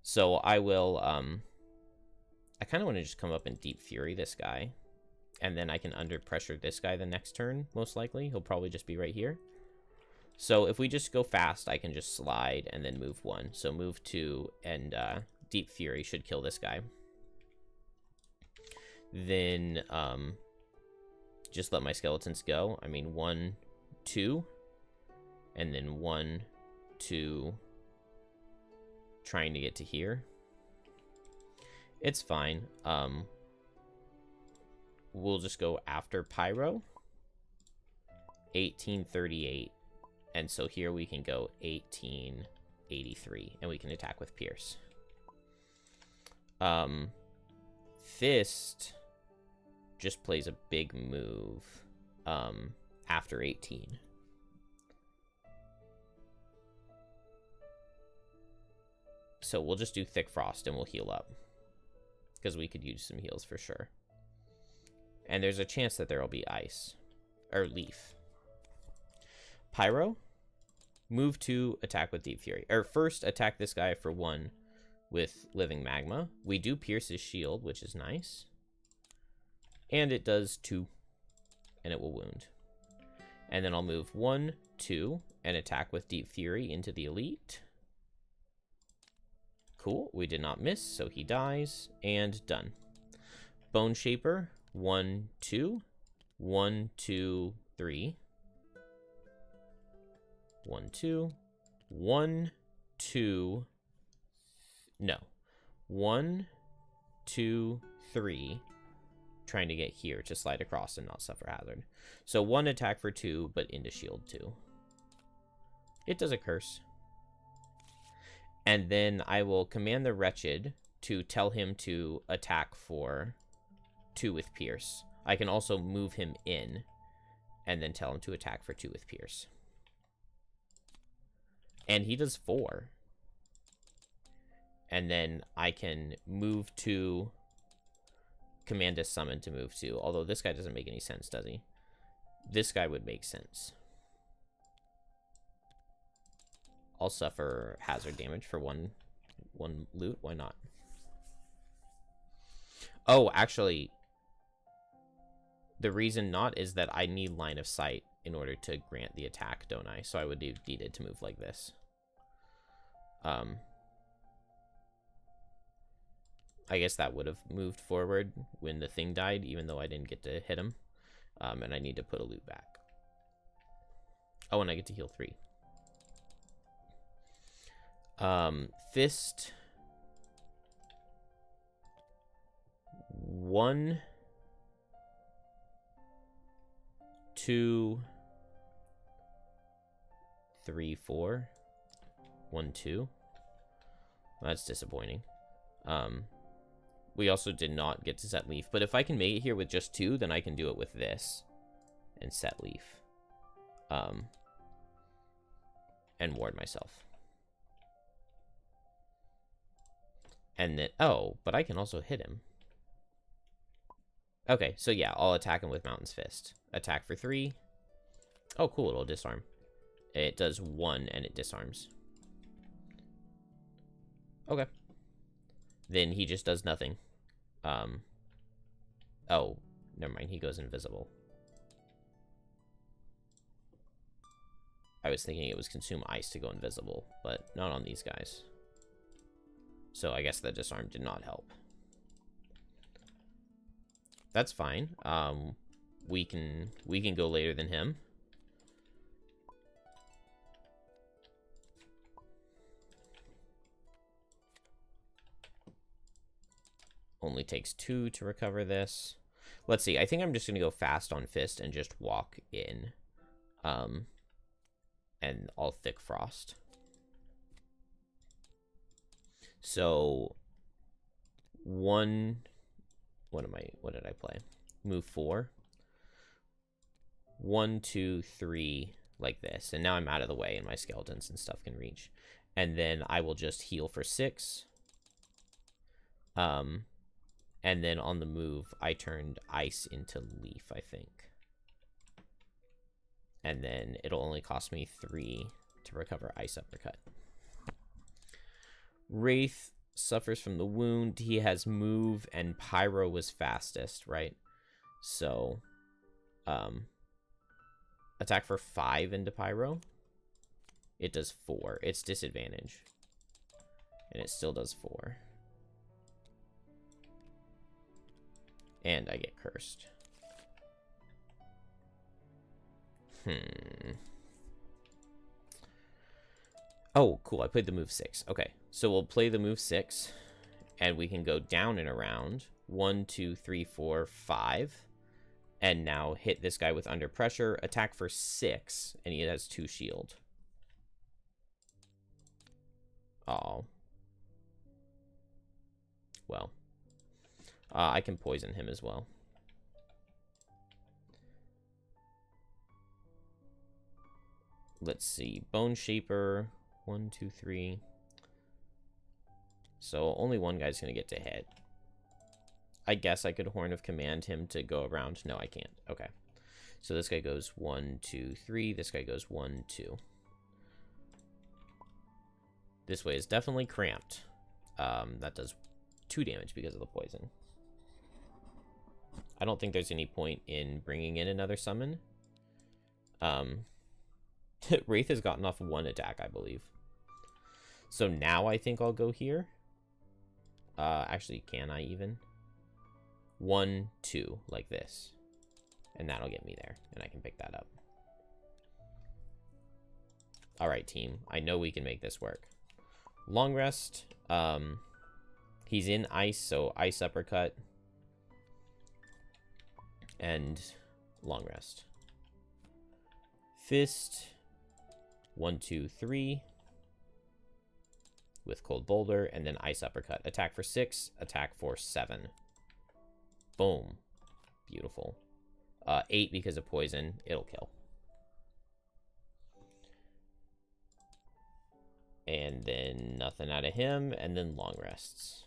So I will, I kind of want to just come up and Deep Fury this guy. And then I can under pressure this guy the next turn, most likely. He'll probably just be right here. So if we just go fast, I can just slide and then move 1. So move 2 and Deep Fury should kill this guy. Then just let my skeletons go. I mean 1, 2. And then 1, 2. Trying to get to here. It's fine. We'll just go after Pyro. 1838. And so here we can go 1883. And we can attack with Pierce. Fist just plays a big move after 18. So we'll just do Thick Frost and we'll heal up. Because we could use some heals for sure. And there's a chance that there will be ice. Or leaf. Pyro. Move 2, attack with Deep Fury. Or first, attack this guy for 1 with Living Magma. We do pierce his shield, which is nice. And it does 2. And it will wound. And then I'll move 1, 2, and attack with Deep Fury into the Elite. Cool, we did not miss, so he dies, and done. Bone Shaper, 1, 2, 1, 2, 3. 1, 2, 1, 2, no. 1, 2, 3. Trying to get here to slide across and not suffer hazard. So 1 attack for 2, but into shield 2. It does a curse. And then I will command the Wretched to tell him to attack for 2 with Pierce. I can also move him in and then tell him to attack for 2 with Pierce. And he does 4. And then I can move to command a summon to move to. Although this guy doesn't make any sense, does he? This guy would make sense. I'll suffer hazard damage for one loot. Why not? Oh, actually, the reason not is that I need line of sight in order to grant the attack, don't I? So I would have needed to move like this. I guess that would have moved forward when the thing died, even though I didn't get to hit him. And I need to put a loot back. Oh, and I get to heal 3. Fist. 1, 2, 3, 4. 1, 2. That's disappointing. We also did not get to set leaf, but if I can make it here with just 2, then I can do it with this and set leaf. And ward myself. And then, oh, but I can also hit him. Okay, so yeah, I'll attack him with Mountain's Fist. Attack for 3. Oh, cool, it'll disarm. It does 1 and it disarms. Okay. Then he just does nothing. Oh, never mind, he goes invisible. I was thinking it was consume ice to go invisible, but not on these guys. So I guess the disarm did not help. That's fine. We can go later than him. Only takes 2 to recover this. Let's see. I think I'm just gonna go fast on Fist and just walk in. And I'll Thick Frost. So what did I play? Move 4. 1, 2, 3, like this. And now I'm out of the way and my skeletons and stuff can reach. And then I will just heal for 6. And then on the move, I turned ice into leaf, I think. And then it'll only cost me 3 to recover Ice Uppercut. Wraith suffers from the wound. He has move, and Pyro was fastest, right? So, attack for 5 into Pyro. It does 4. It's disadvantage. And it still does 4. And I get cursed. Oh, cool. I played the move 6. Okay, so we'll play the move 6, and we can go down and around. 1, 2, 3, 4, 5. And now hit this guy with under pressure. Attack for 6, and he has 2 shield. Oh. Well. I can poison him as well. Let's see. Bone Shaper. 1, 2, 3. So only one guy's going to get to hit. I guess I could Horn of Command him to go around. No, I can't. Okay. So this guy goes 1, 2, 3. This guy goes 1, 2. This way is definitely cramped. That does 2 damage because of the poison. I don't think there's any point in bringing in another summon. Wraith has gotten off 1 attack, I believe. So now I think I'll go here. Actually, can I even? 1, 2, like this. And that'll get me there, and I can pick that up. Alright, team. I know we can make this work. Long rest. He's in ice, so ice uppercut. And long rest. Fist. 1, 2, 3. With cold boulder, and then ice uppercut. Attack for 6, attack for 7. Boom. Beautiful. 8 because of poison. It'll kill. And then nothing out of him, and then long rests.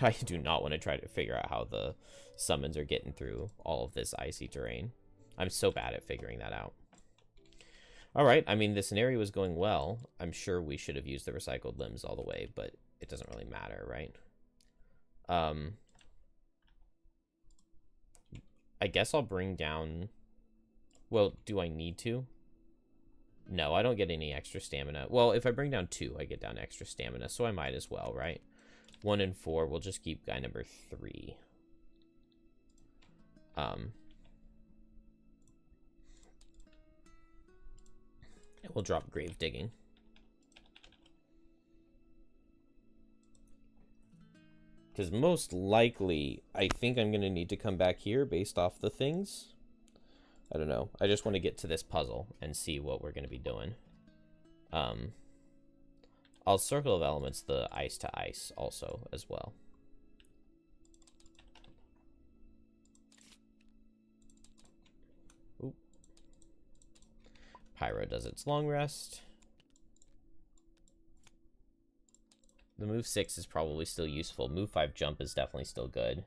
I do not want to try to figure out how the summons are getting through all of this icy terrain. I'm so bad at figuring that out. Alright, I mean, the scenario was going well. I'm sure we should have used the recycled limbs all the way, but it doesn't really matter, right? I guess I'll bring down... Well, do I need to? No, I don't get any extra stamina. Well, if I bring down 2, I get down extra stamina, so I might as well, right? 1 and 4, we'll just keep guy number 3. And we'll drop grave digging. Because most likely, I think I'm going to need to come back here based off the things. I don't know. I just want to get to this puzzle and see what we're going to be doing. I'll Circle of Elements the ice to ice also as well. Oop. Pyro does its long rest. The move 6 is probably still useful. Move 5 jump is definitely still good.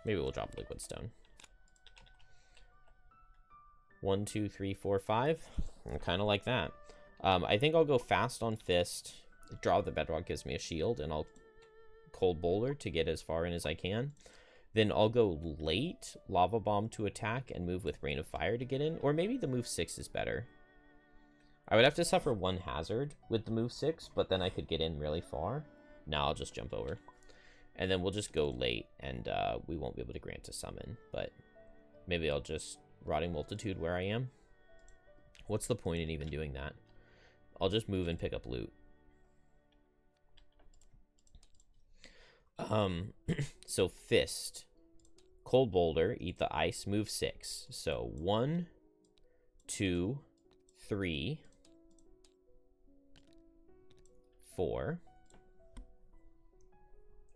Maybe we'll drop Liquid Stone. 1, 2, 3, 4, 5. I kind of like that. I think I'll go fast on Fist. Draw the Bedrock gives me a shield, and I'll Cold Boulder to get as far in as I can. Then I'll go late, Lava Bomb to attack, and move with Rain of Fire to get in. Or maybe the move 6 is better. I would have to suffer 1 hazard with the move 6, but then I could get in really far. Now I'll just jump over. And then we'll just go late, and we won't be able to grant a summon. But maybe I'll just Rotting Multitude where I am. What's the point in even doing that? I'll just move and pick up loot. So Fist, Cold Boulder, eat the ice, move 6. So 1, 2, 3, 4.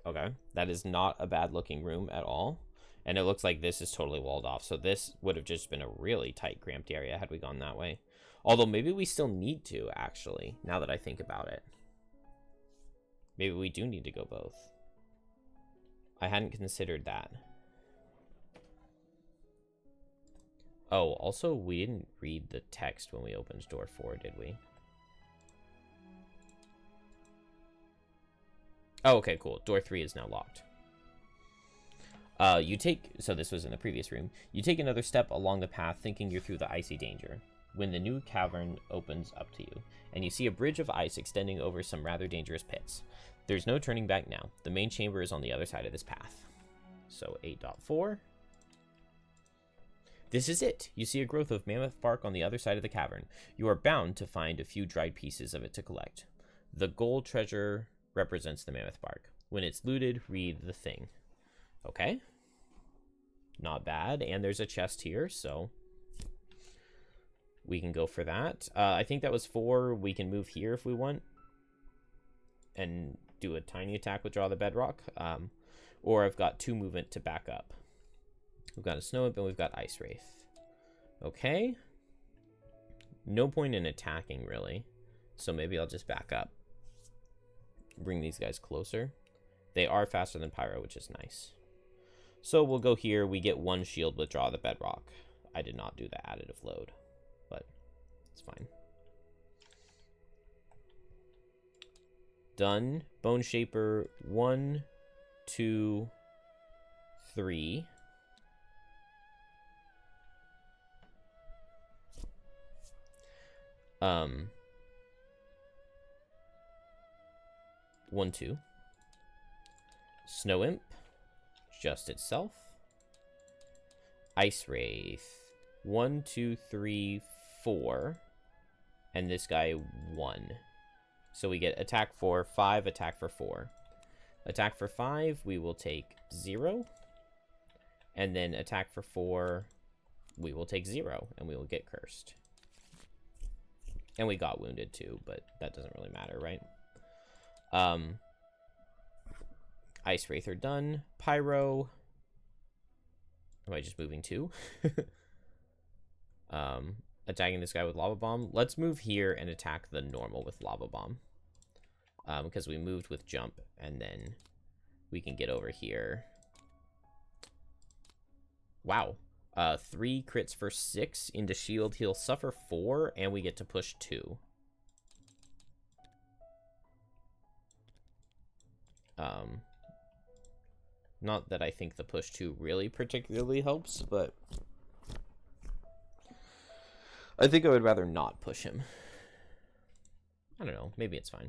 Okay, that is not a bad looking room at all. And it looks like this is totally walled off. So this would have just been a really tight, cramped area had we gone that way. Although maybe we still need to, actually, now that I think about it. Maybe we do need to go both. I hadn't considered that. Oh, also, we didn't read the text when we opened door 4, did we? Oh, okay, cool. Door 3 is now locked. So this was in the previous room. You take another step along the path, thinking you're through the icy danger, when the new cavern opens up to you, and you see a bridge of ice extending over some rather dangerous pits. There's no turning back now. The main chamber is on the other side of this path. So 8.4. This is it. You see a growth of mammoth bark on the other side of the cavern. You are bound to find a few dried pieces of it to collect. The gold treasure represents the mammoth bark. When it's looted, read the thing. Okay. Not bad. And there's a chest here, so we can go for that. I think that was 4. We can move here if we want and do a tiny attack with Draw the Bedrock. Or I've got 2 movement to back up. We've got a Snow Imp and we've got Ice Wraith. Okay. No point in attacking, really. So maybe I'll just back up. Bring these guys closer. They are faster than Pyro, which is nice. So we'll go here. We get 1 shield with Draw the Bedrock. I did not do the additive load, but it's fine. Done. Bone Shaper. 1, 2, 3. One, 2. Snow Imp. Just itself. Ice Wraith. 1, 2, 3, 4. And this guy 1. So we get attack for 5, attack for 4. Attack for 5, we will take 0. And then attack for 4, we will take 0. And we will get cursed. And we got wounded too, but that doesn't really matter, right? Ice Wraith are done. Pyro. Am I just moving 2? Attacking this guy with Lava Bomb. Let's move here and attack the normal with Lava Bomb. Because we moved with jump, and then we can get over here. Wow. 3 crits for 6 into shield. He'll suffer 4, and we get to push 2. Not that I think the push 2 really particularly helps, but I think I would rather not push him. I don't know. Maybe it's fine.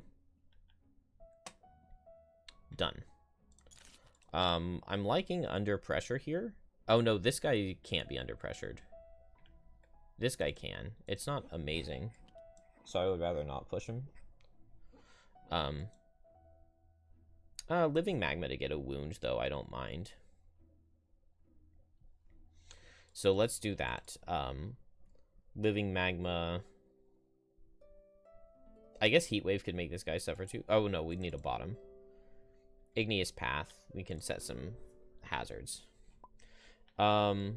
Done. I'm liking Under Pressure here. Oh, no, this guy can't be under pressured. This guy can. It's not amazing, so I would rather not push him. Living Magma to get a wound, though, I don't mind. So let's do that. Living Magma. I guess Heat Wave could make this guy suffer too. Oh, no, we need a bottom. Igneous Path. We can set some hazards. Oh,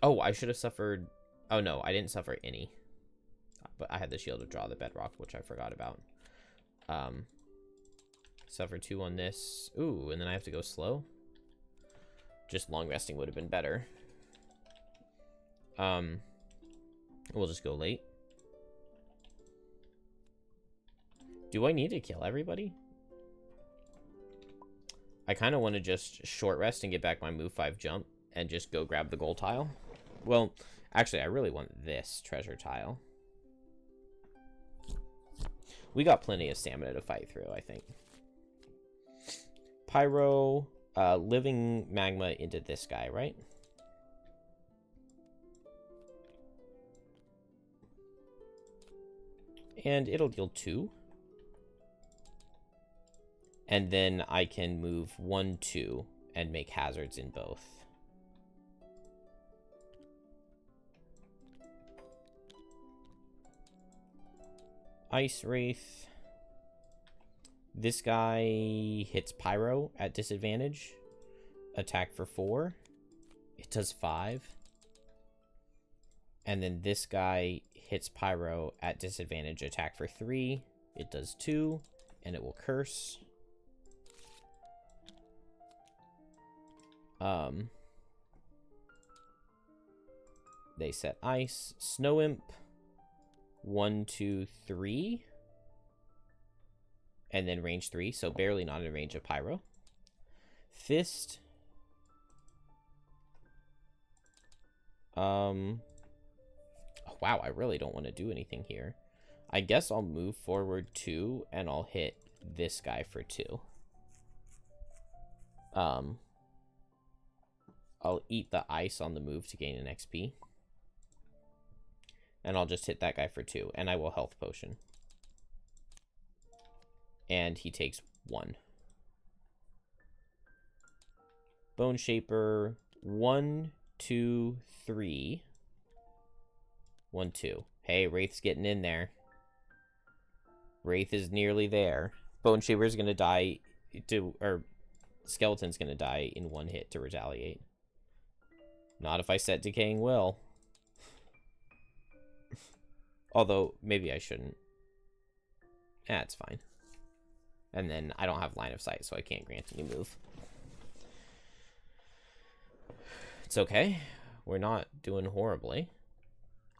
I should have suffered Oh, no, I didn't suffer any. But I had the Shield of Draw, the Bedrock, which I forgot about. Suffer 2 on this. Ooh, and then I have to go slow. Just long resting would have been better. We'll just go late. Do I need to kill everybody? I kind of want to just short rest and get back my move 5 jump and just go grab the gold tile. Well, actually, I really want this treasure tile. We got plenty of stamina to fight through, I think. Pyro, living magma into this guy, right? And it'll deal 2. And then I can move 1, 2, and make hazards in both. Ice Wraith. This guy hits Pyro at disadvantage. Attack for 4. It does 5. And then this guy hits Pyro at disadvantage. Attack for 3. It does 2. And it will curse. They set ice. Snow Imp. 1, 2, 3. And then range 3, so barely not in range of Pyro. Fist. Oh, wow, I really don't want to do anything here. I guess I'll move forward 2, and I'll hit this guy for 2. I'll eat the ice on the move to gain an XP. And I'll just hit that guy for 2, and I will health potion. And he takes 1. Bone Shaper, 1, 2, 3. 1, 2. Hey, Wraith's getting in there. Wraith is nearly there. Bone Shaper's gonna die or Skeleton's gonna die in 1 hit to retaliate. Not if I set Decaying Will. Although, maybe I shouldn't. It's fine. And then I don't have line of sight, so I can't grant any move. It's okay. We're not doing horribly.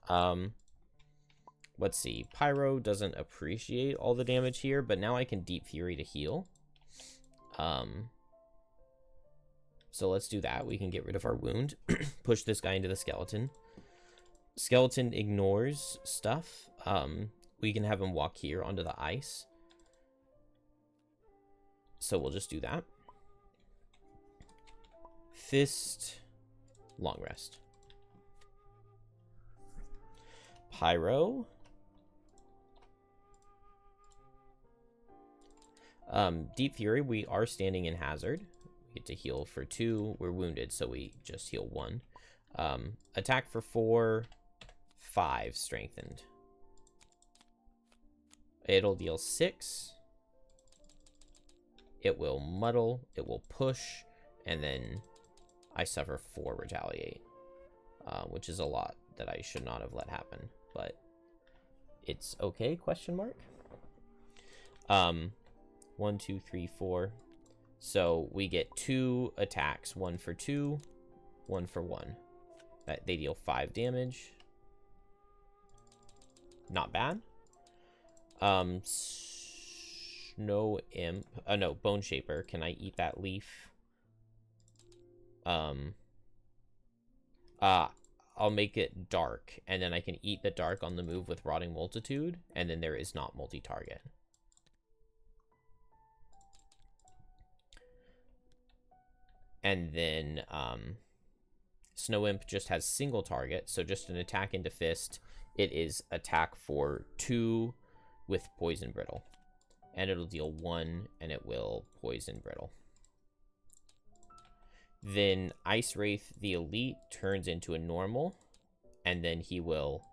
Let's see. Pyro doesn't appreciate all the damage here, but now I can Deep Fury to heal. So let's do that. We can get rid of our wound. Push this guy into the skeleton. Skeleton ignores stuff. We can have him walk here onto the ice. So we'll just do that. Fist. Long rest. Pyro. Deep Fury, we are standing in hazard. We get to heal for 2. We're wounded, so we just heal 1. Attack for 4. 5 strengthened. It'll deal 6. It will muddle. It will push. And then I suffer 4 retaliate. Which is a lot that I should not have let happen. But it's okay, question mark. 1, 2, 3, 4. So we get 2 attacks. 1 for 2. 1 for 1. They deal 5 damage. Not bad. Snow Imp. No, Bone Shaper. Can I eat that leaf? I'll make it dark, and then I can eat the dark on the move with Rotting Multitude, and then there is not multi-target. And then Snow Imp just has single target, so just an attack into Fist. It is attack for 2 with Poison Brittle. And it'll deal 1, and it will Poison Brittle. Then Ice Wraith, the Elite, turns into a normal, and then he will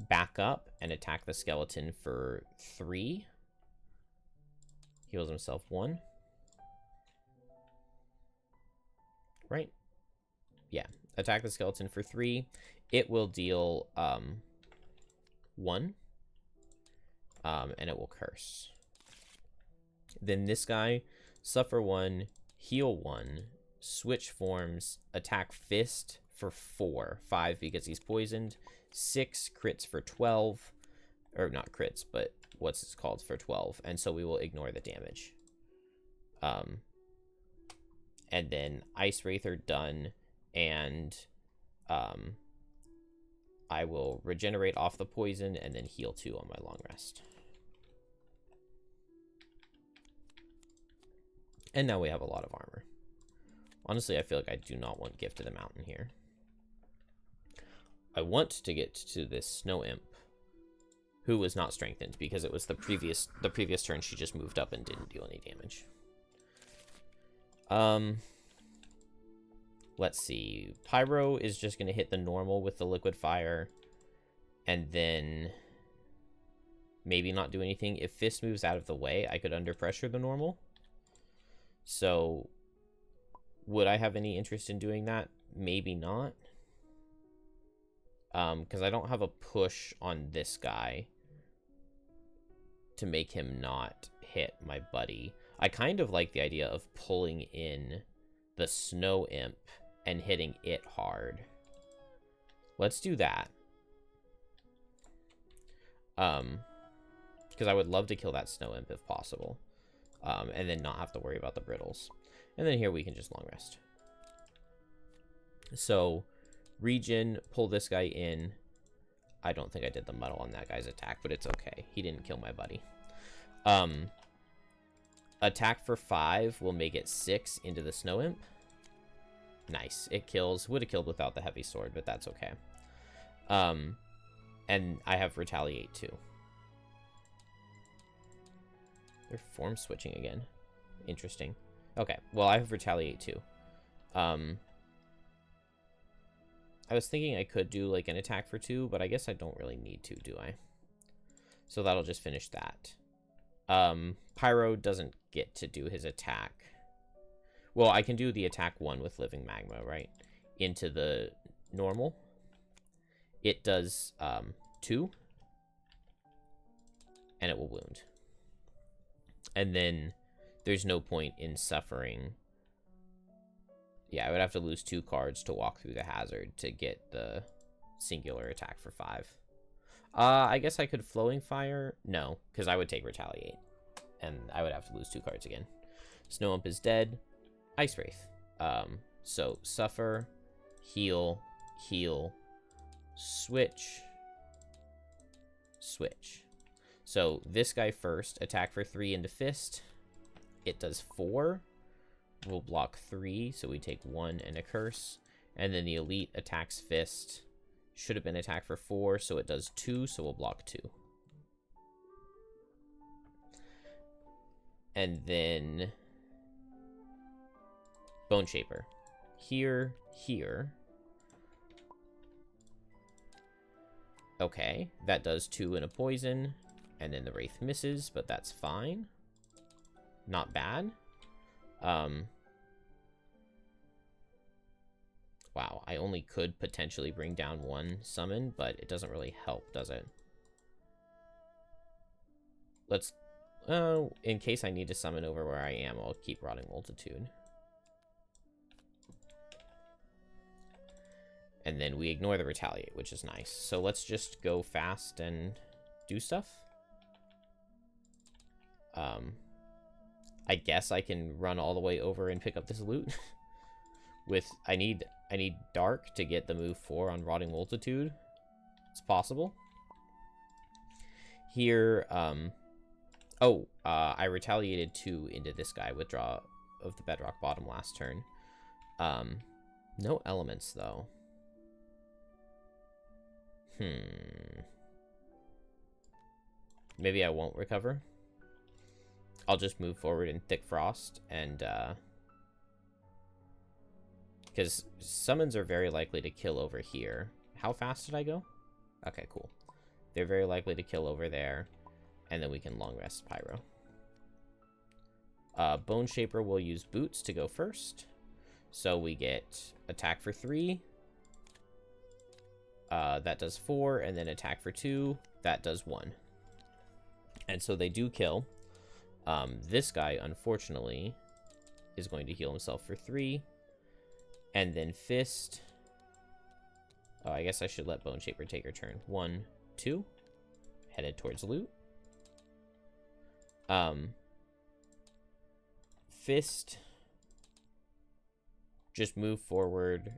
back up and attack the skeleton for 3. Heals himself 1. Right? Yeah. Attack the skeleton for 3. it will deal 1, and it will curse. Then this guy, suffer 1, heal 1, switch forms, attack fist for 4, 5 because he's poisoned, 6 crits for 12, or not crits, but what's it called for 12, and so we will ignore the damage. And then Ice Wraith are done, and I will regenerate off the poison and then heal 2 on my long rest. And now we have a lot of armor. Honestly, I feel like I do not want Gift to the Mountain here. I want to get to this Snow Imp, who was not strengthened because it was the previous turn she just moved up and didn't deal any damage. Let's see. Pyro is just going to hit the normal with the liquid fire, and then maybe not do anything. If Fist moves out of the way, I could under pressure the normal. So would I have any interest in doing that? Maybe not. Because I don't have a push on this guy to make him not hit my buddy. I kind of like the idea of pulling in the Snow Imp and hitting it hard. Let's do that. Because I would love to kill that Snow Imp if possible. And then not have to worry about the brittles. And then here we can just long rest. So, regen, pull this guy in. I don't think I did the muddle on that guy's attack, but it's okay. He didn't kill my buddy. Attack for 5 will make it 6 into the Snow Imp. Nice. It kills. Would have killed without the heavy sword, but that's okay. And I have retaliate too. They're form switching again. Interesting. Okay, well, I have retaliate too. I was thinking I could do like an attack for 2, but I guess I don't really need to, do I? So that'll just finish that. Pyro doesn't get to do his attack. Well, I can do the attack 1 with Living Magma, right? Into the normal. It does 2. And it will wound. And then there's no point in suffering. Yeah, I would have to lose 2 cards to walk through the hazard to get the singular attack for 5. I guess I could Flowing Fire. No, because I would take Retaliate. And I would have to lose 2 cards again. Snow Imp is dead. Ice Wraith. So suffer, heal, heal, switch, switch. So this guy first, attack for 3 into Fist. It does 4. We'll block 3, so we take 1 and a curse. And then the Elite attacks Fist. Should have been attack for 4, so it does 2, so we'll block 2. And then Bone Shaper. Here, here. Okay, that does 2 and a poison. And then the Wraith misses, but that's fine. Not bad. Wow, I only could potentially bring down 1 summon, but it doesn't really help, does it? Let's... in case I need to summon over where I am, I'll keep Rotting Multitude. And then we ignore the Retaliate, which is nice. So let's just go fast and do stuff. I guess I can run all the way over and pick up this loot. With I need Dark to get the move 4 on Rotting Multitude. It's possible. Here, I retaliated 2 into this guy, withdraw of the Bedrock Bottom last turn. No elements though. Maybe I won't recover. I'll just move forward in Thick Frost, and because summons are very likely to kill over here. How fast did I go? Okay, cool. They're very likely to kill over there, and then we can long rest Pyro. Bone Shaper will use Boots to go first, so we get attack for 3. That does 4, and then attack for 2. That does 1. And so they do kill. This guy, unfortunately, is going to heal himself for 3. And then Fist. Oh, I guess I should let Bone Shaper take her turn. 1, 2. Headed towards loot. Fist. Just move forward.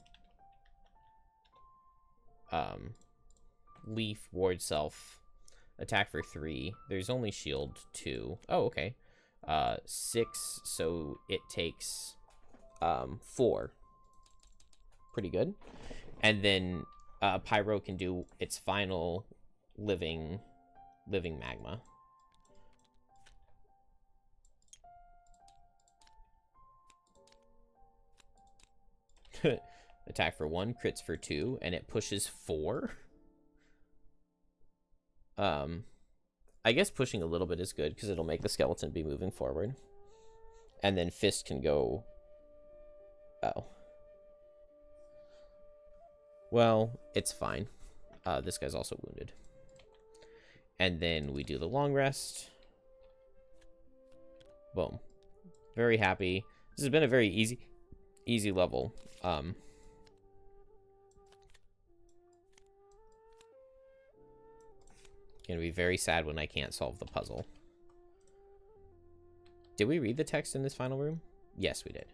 Leaf, ward self. Attack for 3. There's only shield 2. Oh, okay. 6, so it takes 4. Pretty good. And then Pyro can do its final living magma. Attack for 1, crits for 2, and it pushes 4. I guess pushing a little bit is good because it'll make the skeleton be moving forward. And then Fist can go... Oh. Well, it's fine. This guy's also wounded. And then we do the long rest. Boom. Very happy. This has been a very easy level. Gonna be very sad when I can't solve the puzzle. Did we read the text in this final room? Yes, we did.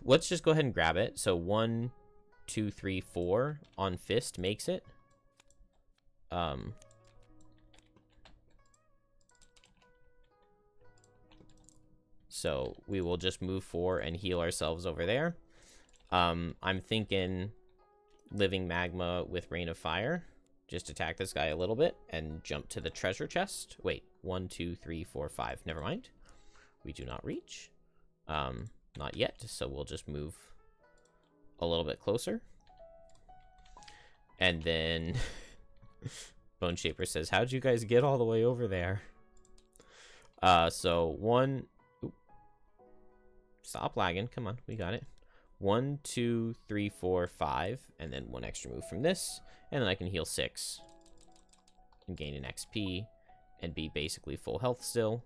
Let's just go ahead and grab it. So 1, 2, 3, 4 on Fist makes it. So we will just move 4 and heal ourselves over there. I'm thinking living magma with rain of fire. Just attack this guy a little bit and jump to the treasure chest. Wait, 1, 2, 3, 4, 5. Never mind. We do not reach. Not yet, so we'll just move a little bit closer. And then Bone Shaper says, how'd you guys get all the way over there? So 1... Oop. Stop lagging. Come on, we got it. 1, 2, 3, 4, 5, and then 1 extra move from this, and then I can heal 6 and gain an XP and be basically full health still.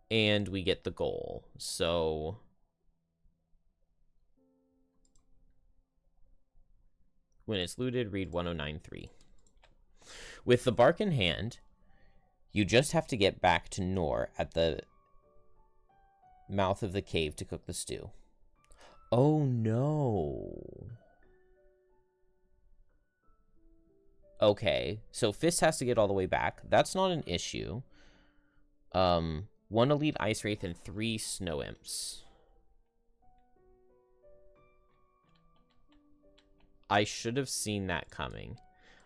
And we get the goal. So when it's looted, read 1093. With the bark in hand, you just have to get back to Nor at the mouth of the cave to cook the stew. Oh no. Okay, so Fist has to get all the way back. That's not an issue. 1 elite ice wraith and 3 snow imps. I should have seen that coming.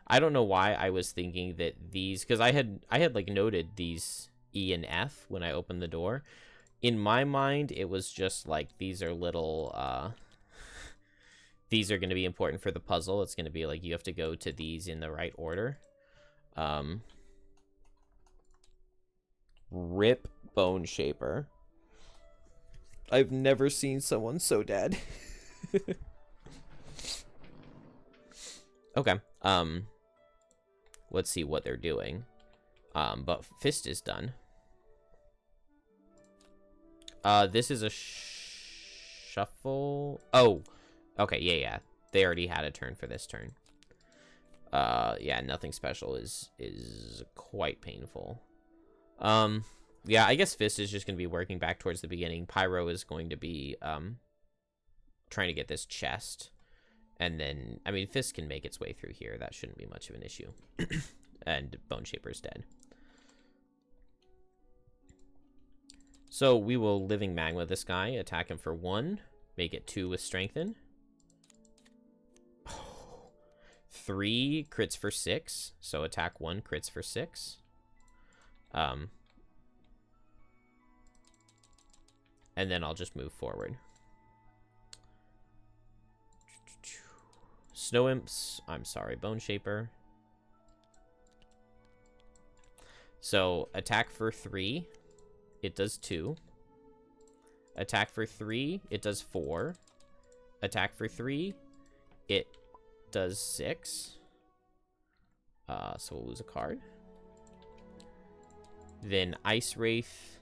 I don't know why I was thinking that these, because I had like noted these E and F when I opened the door. In my mind, it was just like, these are little, these are going to be important for the puzzle. It's going to be like, you have to go to these in the right order. Rip Bone Shaper. I've never seen someone so dead. Okay. Let's see what they're doing. But Fist is done. This is a shuffle. Oh, okay, yeah. They already had a turn for this turn. Yeah, nothing special is quite painful. Yeah, I guess Fist is just going to be working back towards the beginning. Pyro is going to be trying to get this chest. And then, I mean, Fist can make its way through here. That shouldn't be much of an issue. And Bone Shaper's dead. So we will Living Magma this guy, attack him for 1, make it 2 with Strengthen. 3 crits for 6, so attack 1, crits for 6. And then I'll just move forward. Snow Imps, I'm sorry, Bone Shaper. So attack for 3. It does 2. Attack for 3, it does 4. Attack for 3, it does 6. So we'll lose a card. Then Ice Wraith,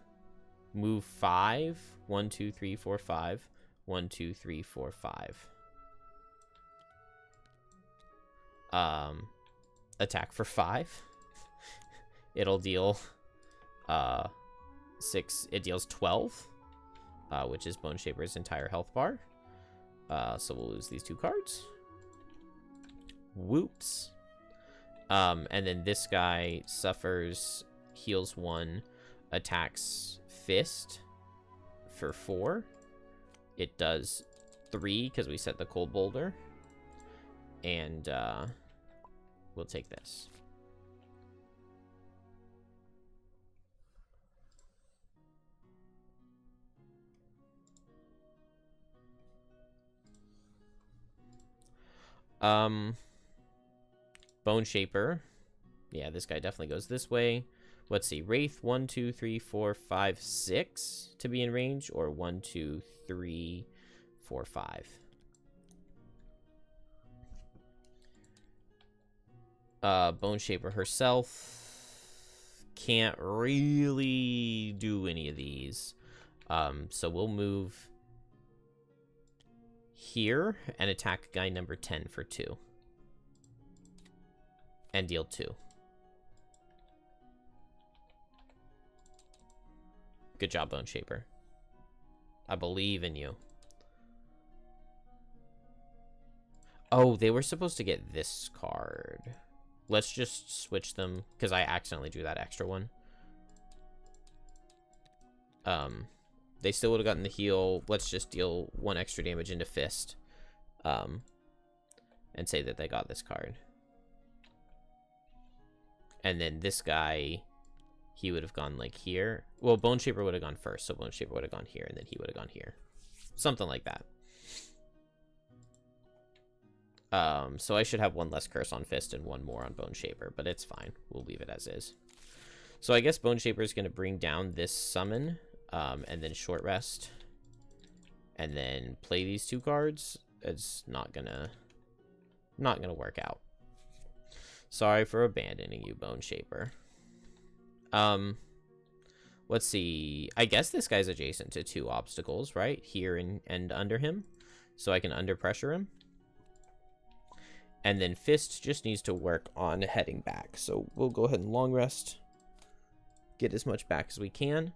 move 5. 1, 2, 3, 4, 5. 1, 2, 3, 4, 5. Attack for 5. It'll deal 6. It deals 12, which is Bone Shaper's entire health bar. So we'll lose these 2 cards. Whoops. And then this guy suffers, heals 1, attacks Fist for 4. It does 3 because we set the Cold Boulder. And we'll take this. Bone Shaper. Yeah, this guy definitely goes this way. Let's see. Wraith, 1, 2, 3, 4, 5, 6 to be in range, or 1, 2, 3, 4, 5. Bone Shaper herself can't really do any of these. So we'll move here and attack guy number 10 for 2. And deal 2. Good job, Bone Shaper. I believe in you. Oh, they were supposed to get this card. Let's just switch them, because I accidentally drew that extra one. They still would have gotten the heal. Let's just deal 1 extra damage into Fist. And say that they got this card. And then this guy, he would have gone like here. Well, Bone Shaper would have gone first, so Bone Shaper would have gone here, and then he would have gone here. Something like that. So I should have 1 less curse on Fist and 1 more on Bone Shaper, but it's fine. We'll leave it as is. So I guess Bone Shaper is going to bring down this summon, and then short rest, and then play these 2 cards. It's not gonna work out. Sorry for abandoning you, Bone Shaper. Let's see. I guess this guy's adjacent to 2 obstacles, right? Here and under him. So I can under pressure him. And then Fist just needs to work on heading back. So we'll go ahead and long rest. Get as much back as we can.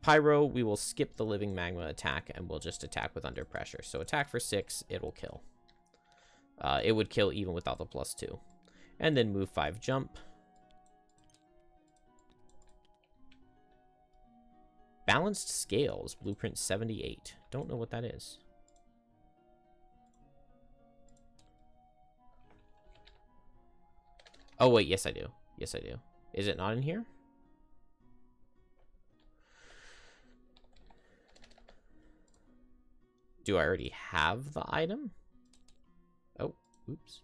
Pyro, we will skip the Living Magma attack and we'll just attack with under pressure. So attack for 6, it will kill. It would kill even without the +2. And then move 5 jump. Balanced Scales, Blueprint 78. Don't know what that is. Oh, wait, yes, I do. Yes, I do. Is it not in here? Do I already have the item? Oh, oops.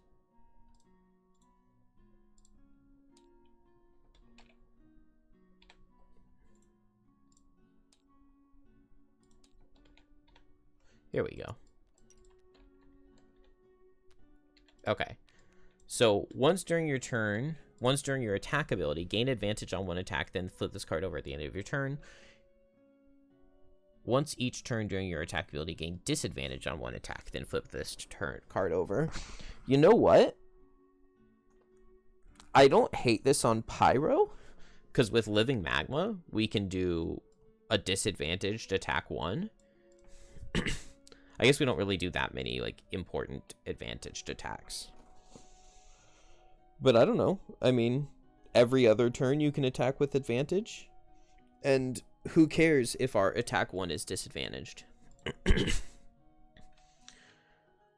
Here we go. Okay. So once during your attack ability, gain advantage on 1 attack, then flip this card over at the end of your turn. Once each turn during your attack ability, gain disadvantage on 1 attack, then flip this card over. You know what? I don't hate this on Pyro, because with Living Magma, we can do a disadvantaged attack 1. I guess we don't really do that many, like, important advantaged attacks. But I don't know. I mean, every other turn you can attack with advantage. And who cares if our attack 1 is disadvantaged?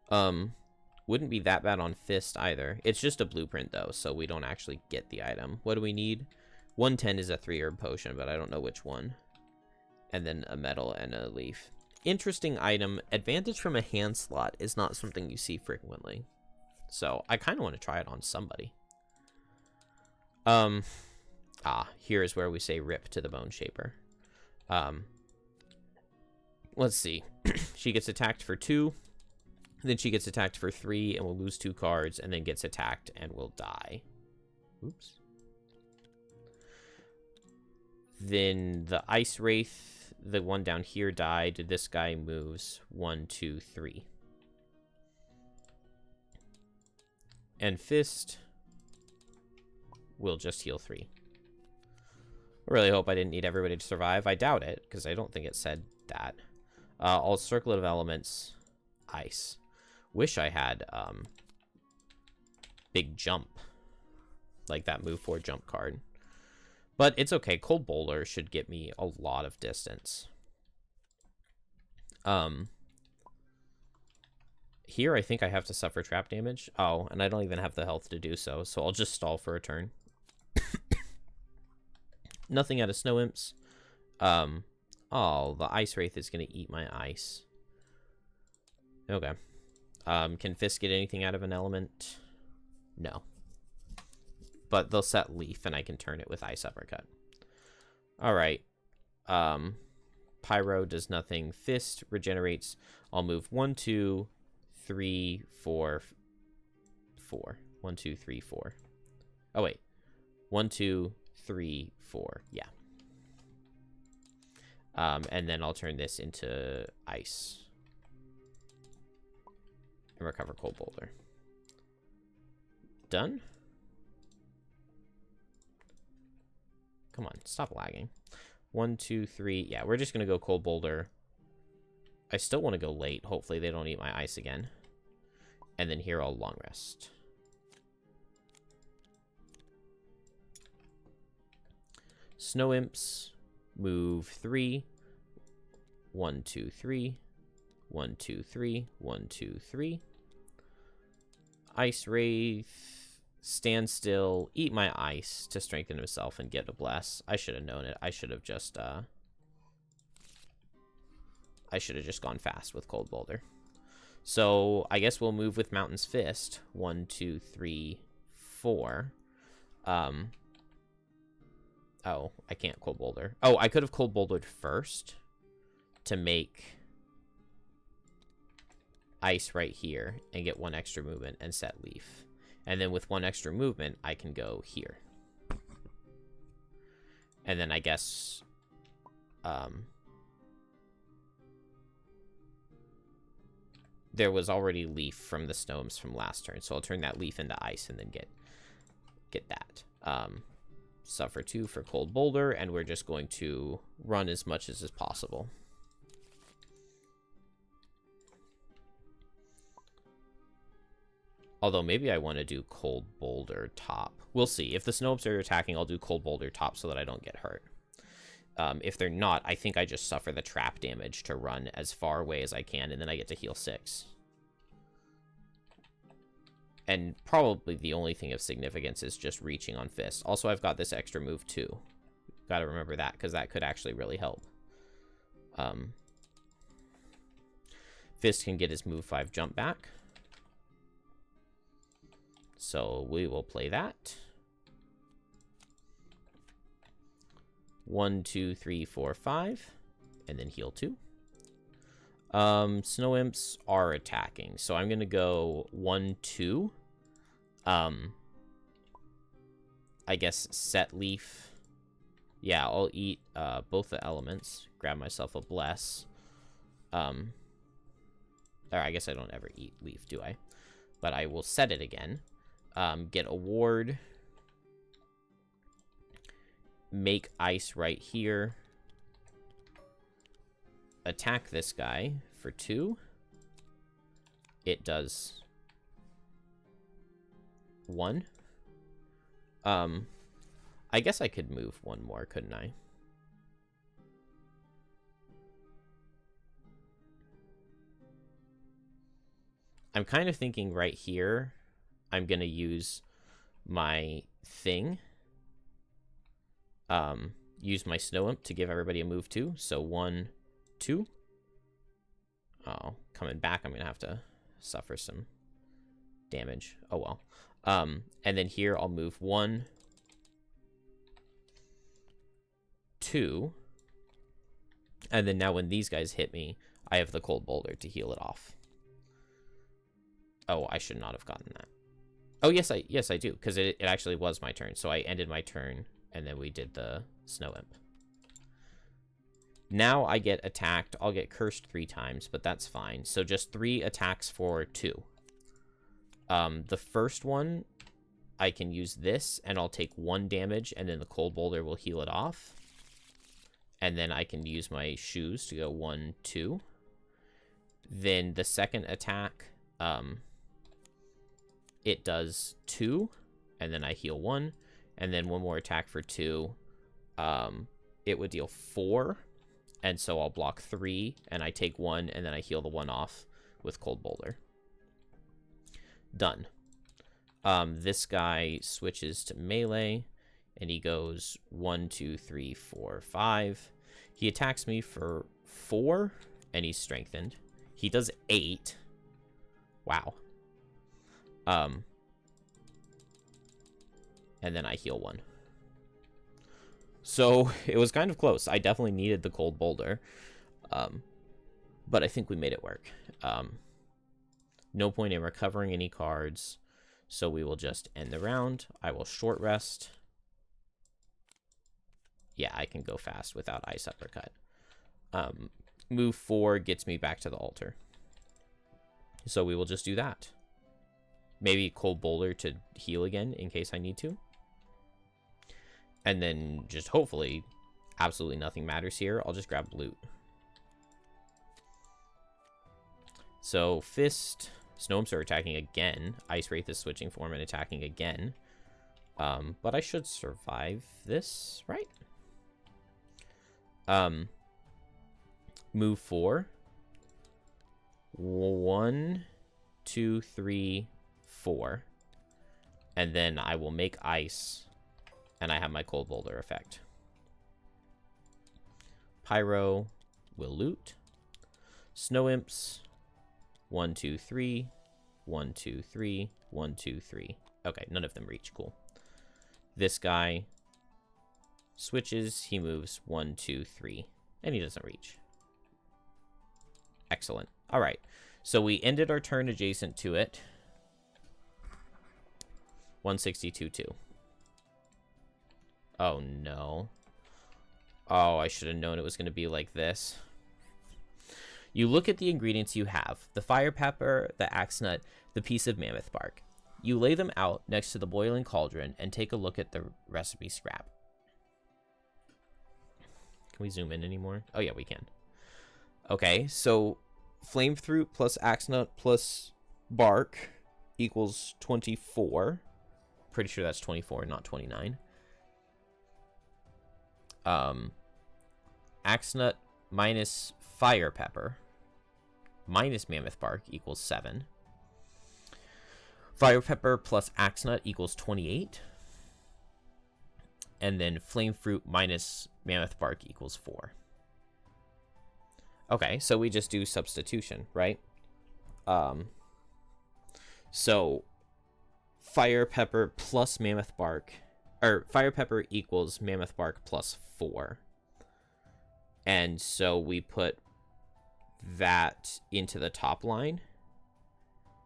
Wouldn't be that bad on Fist either. It's just a blueprint, though, so we don't actually get the item. What do we need? 110 is a 3-herb potion, but I don't know which one. And then a metal and a leaf. Interesting item. Advantage from a hand slot is not something you see frequently. So I kind of want to try it on somebody. Here is where we say rip to the Bone Shaper. let's see. She gets attacked for 2. Then she gets attacked for 3 and will lose 2 cards, and then gets attacked and will die. Oops. Then the Ice Wraith, the one down here, died. This guy moves 1, 2, 3. And Fist will just heal 3. I really hope I didn't need everybody to survive. I doubt it, because I don't think it said that. All Circlet of Elements, Ice. Wish I had Big Jump, like that move 4 jump card. But it's okay. Cold Boulder should get me a lot of distance. Here I think I have to suffer trap damage. Oh, and I don't even have the health to do so, so I'll just stall for a turn. Nothing out of Snow Imps. Oh, the Ice Wraith is going to eat my ice. Okay. Can Fist get anything out of an element? No. But they'll set Leaf, and I can turn it with Ice Uppercut. Alright. Pyro does nothing. Fist regenerates. I'll move 1, 2, 3, 4, 4. 1, 2, 3, 4. Oh, wait. 1, 2, 3, 4. Yeah. And then I'll turn this into Ice. And recover Cold Boulder. Done? Come on, stop lagging. 1, 2, 3. Yeah, we're just going to go Cold Boulder. I still want to go late. Hopefully they don't eat my ice again. And then here I'll long rest. Snow Imps. Move 3. 1, 2, 3. 1, 2, 3. 1, 2, 3. Ice Wraith. Stand still. Eat my ice to strengthen himself and get a bless. I should have known it. I should have just gone fast with Cold Boulder. So I guess we'll move with Mountain's Fist. 1, 2, 3, 4. Oh, I can't Cold Boulder. Oh, I could have Cold Bouldered first to make ice right here and get 1 extra movement and set Leaf. And then with 1 extra movement, I can go here. And then I guess there was already Leaf from the Snow Imps from last turn, so I'll turn that Leaf into ice and then get that. Suffer 2 for Cold Boulder, and we're just going to run as much as is possible. Although maybe I want to do Cold Boulder top. We'll see. If the Snow Imps are attacking, I'll do Cold Boulder top so that I don't get hurt. If they're not, I think I just suffer the trap damage to run as far away as I can, and then I get to heal 6. And probably the only thing of significance is just reaching on Fist. Also, I've got this extra move too. Got to remember that, because that could actually really help. Fist can get his move 5 jump back. So we will play that. 1, 2, 3, 4, 5. And then heal 2. Snow Imps are attacking, so I'm gonna go 1, 2. I guess set Leaf. Yeah, I'll eat both the elements. Grab myself a bless. Or I guess I don't ever eat Leaf, do I? But I will set it again. Get a ward. Make ice right here. Attack this guy for 2. It does 1. I guess I could move 1 more, couldn't I? I'm kind of thinking right here, I'm going to use my thing. Use my Snow Imp to give everybody a move too. So 1, 2. Oh, coming back, I'm going to have to suffer some damage. Oh, well. And then here, I'll move 1, 2. And then now when these guys hit me, I have the cold boulder to heal it off. Oh, I should not have gotten that. Oh, yes, I do, because it actually was my turn. So I ended my turn, and then we did the Snow Imp. Now I get attacked. I'll get cursed 3 times, but that's fine. So just 3 attacks for 2. The first one, I can use this, and I'll take 1 damage, and then the cold boulder will heal it off. And then I can use my shoes to go 1, 2. Then the second attack, it does 2, and then I heal 1. And then 1 more attack for 2. It would deal 4. And so I'll block 3, and I take 1, and then I heal the 1 off with Cold Boulder. Done. This guy switches to melee, and he goes 1, 2, 3, 4, 5. He attacks me for 4, and he's strengthened. He does 8. Wow. And then I heal 1. So it was kind of close. I definitely needed the cold boulder. But I think we made it work. No point in recovering any cards. So we will just end the round. I will short rest. Yeah, I can go fast without Ice Uppercut. Move 4 gets me back to the altar. So we will just do that. Maybe cold boulder to heal again in case I need to. And then just hopefully absolutely nothing matters here. I'll just grab loot. So Fist, Snow Imps are attacking again. Ice Wraith is switching form and attacking again. But I should survive this, right? Move 4. 1, 2, 3, 4. And then I will make ice. And I have my cold boulder effect. Pyro will loot. Snow Imps. 1, 2, 3. 1, 2, 3. 1, 2, 3. Okay, none of them reach. Cool. This guy switches. He moves 1, 2, 3. And he doesn't reach. Excellent. All right. So we ended our turn adjacent to it. 162-2. Oh, no. Oh, I should have known it was going to be like this. You look at the ingredients you have. The fire pepper, the axe nut, the piece of mammoth bark. You lay them out next to the boiling cauldron and take a look at the recipe scrap. Can we zoom in anymore? Oh, yeah, we can. Okay, so flame fruit plus axe nut plus bark equals 24. Pretty sure that's 24, not 29. Axe nut minus fire pepper minus mammoth bark equals 7. Fire pepper plus axe nut equals 28. And then flame fruit minus mammoth bark equals 4. Okay, so we just do substitution, right? So fire pepper plus mammoth bark, or fire pepper equals mammoth bark plus 4. And so we put that into the top line,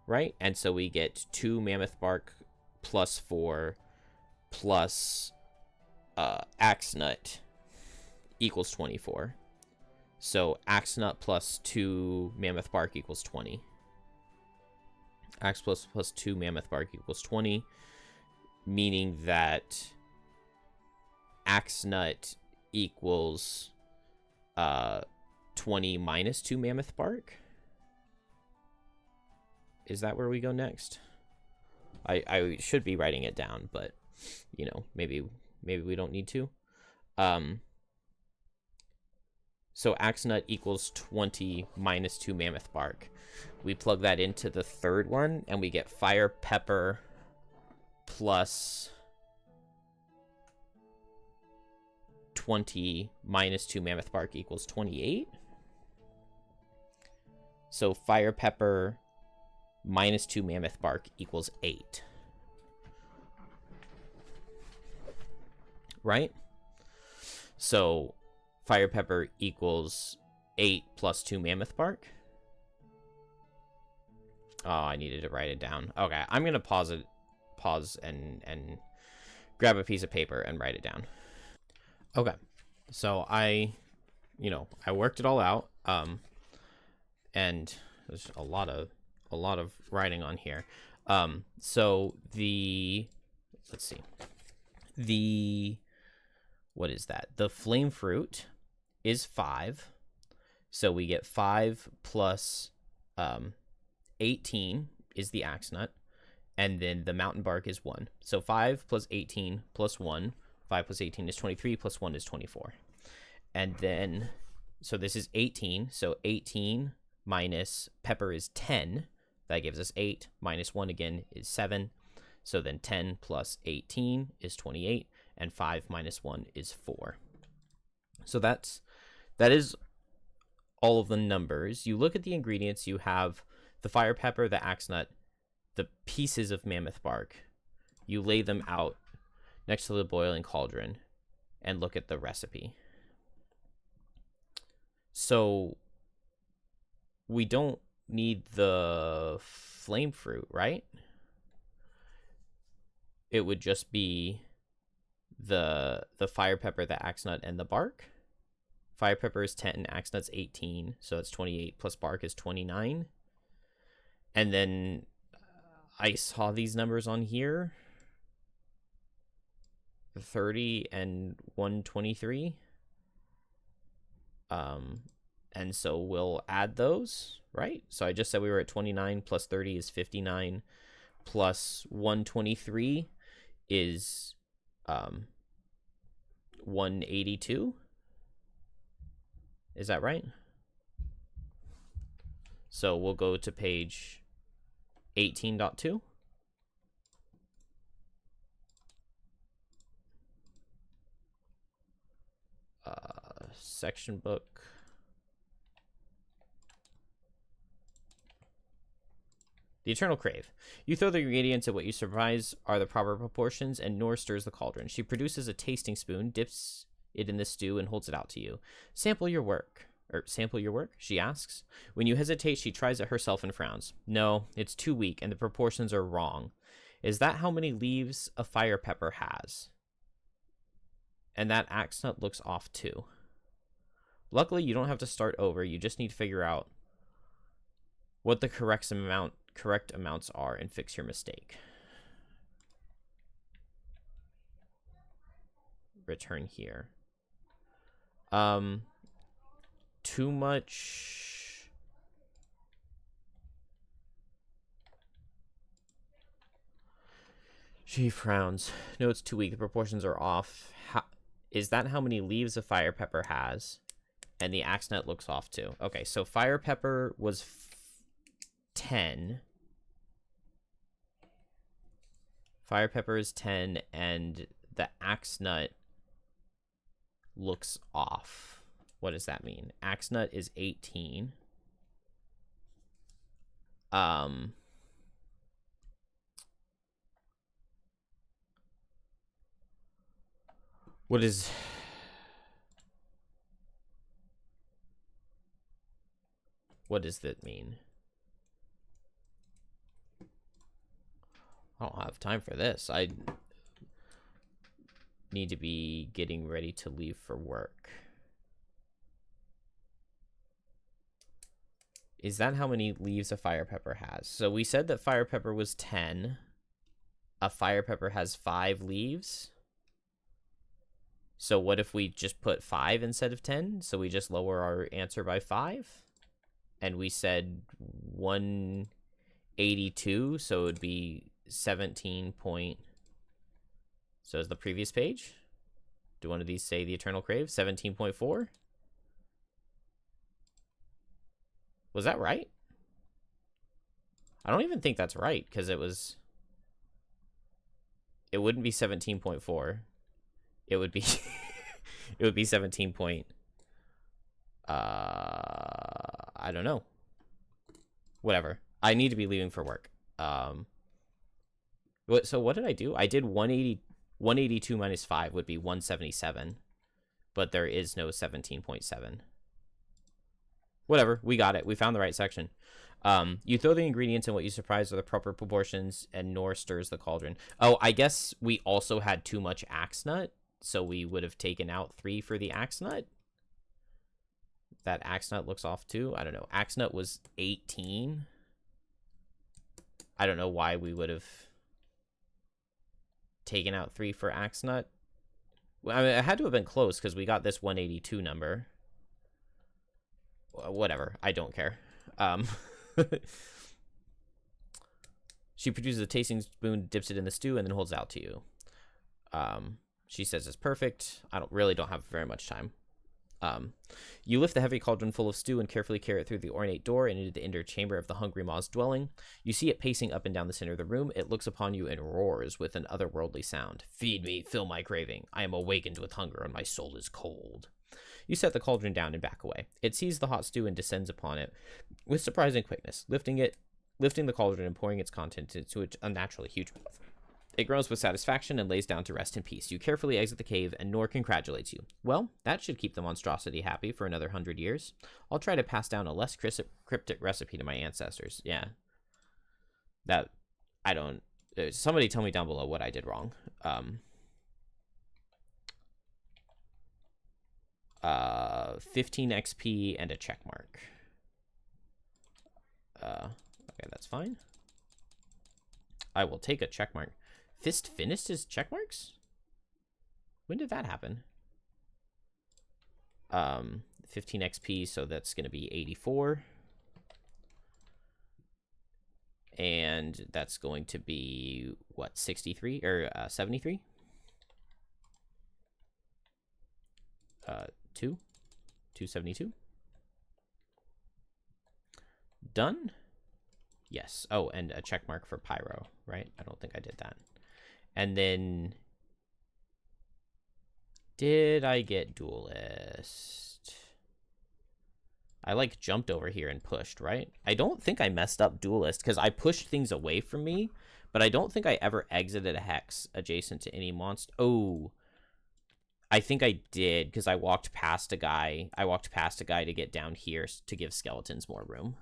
right? And so we get 2 mammoth bark plus 4 plus axe nut equals 24. So axe nut plus 2 mammoth bark equals 20. Axe plus 2 mammoth bark equals 20, meaning that axe nut equals 20 minus 2 mammoth bark. Is that where we go next? I should be writing it down, but you know, maybe we don't need to. So axe nut equals 20 minus 2 mammoth bark. We plug that into the third one, and we get fire pepper plus 20 minus 2 mammoth bark equals 28. So fire pepper minus 2 mammoth bark equals 8. Right? So fire pepper equals 8 plus 2 mammoth bark. Oh, I needed to write it down. Okay, I'm gonna pause and grab a piece of paper and write it down. Okay, so I worked it all out. And there's a lot of writing on here. So let's see, what is that? The flame fruit is 5, so we get 5 plus 18 is the axe nut, and then the mountain bark is 1. So 5 plus 18 plus 1, 5 plus 18 is 23, plus 1 is 24. And then, so this is 18, so 18 minus pepper is 10. That gives us 8. Minus 1 again is 7. So then 10 plus 18 is 28, and 5 minus 1 is 4. So that is all of the numbers. You look at the ingredients, you have the fire pepper, the axe nut, the pieces of mammoth bark. You lay them out next to the boiling cauldron and look at the recipe. So we don't need the flame fruit, right? It would just be the fire pepper, the axe nut, and the bark. Fire pepper is 10, axe nut's 18, so that's 28, plus bark is 29. And then I saw these numbers on here, 30 and 123. And so we'll add those, right? So I just said we were at 29 plus 30 is 59, plus 123 is 182. Is that right? So we'll go to page 18.2. Section book. The Eternal Crave. You throw the ingredients at what you surmise are the proper proportions, and Nor stirs the cauldron. She produces a tasting spoon, dips it in the stew, and holds it out to you. Sample your work, she asks. When you hesitate, she tries it herself and frowns. No, it's too weak, and the proportions are wrong. Is that how many leaves a fire pepper has? And that axe nut looks off too. Luckily, you don't have to start over. You just need to figure out what the correct amounts are and fix your mistake. Return here. Too much. She frowns. No, it's too weak. The proportions are off. Is that how many leaves a fire pepper has? And the axe nut looks off too. Okay, so fire pepper was 10. Fire pepper is 10, and the axe nut looks off. What does that mean? Axe nut is 18. What does that mean? I don't have time for this. I need to be getting ready to leave for work. Is that how many leaves a fire pepper has? So we said that fire pepper was 10. A fire pepper has 5 leaves. So what if we just put 5 instead of 10? So we just lower our answer by 5. And we said 182, so it would be 17 point. So is the previous page? Do one of these say the Eternal Crave? 17.4? Was that right? I don't even think that's right, because it wouldn't be 17.4. It would be it would be 17 point. I don't know. Whatever. I need to be leaving for work. So what did I do? I did 182 minus 5 would be 177. but there is no 17.7. Whatever, we got it. We found the right section. You throw the ingredients in what you surprise are the proper proportions, and Nor stirs the cauldron. Oh, I guess we also had too much axe nut, so we would have taken out 3 for the axe nut. That axe nut looks off too. I don't know. Axe nut was 18. I don't know why we would have taken out 3 for axe nut. Well, I mean, it had to have been close because we got this 182 number. Whatever. I don't care. She produces a tasting spoon, dips it in the stew, and then holds it out to you. She says it's perfect. I don't have very much time. You lift the heavy cauldron full of stew and carefully carry it through the ornate door and into the inner chamber of the Hungry Maw's dwelling. You see it pacing up and down the center of the room. It looks upon you and roars with an otherworldly sound. Feed me, fill my craving. I am awakened with hunger and my soul is cold. You set the cauldron down and back away. It sees the hot stew and descends upon it with surprising quickness, lifting the cauldron and pouring its contents into its unnaturally huge mouth. It groans with satisfaction and lays down to rest in peace. You carefully exit the cave, and Nor congratulates you. Well, that should keep the monstrosity happy for another 100 years. I'll try to pass down a less cryptic recipe to my ancestors. Yeah. Somebody tell me down below what I did wrong. 15 XP and a check mark. Okay, that's fine. I will take a check mark. Fist finished his check marks? When did that happen? 15 XP, so that's going to be 84. And that's going to be, what, 63? Or 73? 272. Done? Yes. Oh, and a check mark for pyro, right? I don't think I did that. And then, did I get duelist? I jumped over here and pushed, right? I don't think I messed up duelist because I pushed things away from me, but I don't think I ever exited a hex adjacent to any monster. Oh, I think I did because I walked past a guy. I walked past a guy to get down here to give skeletons more room.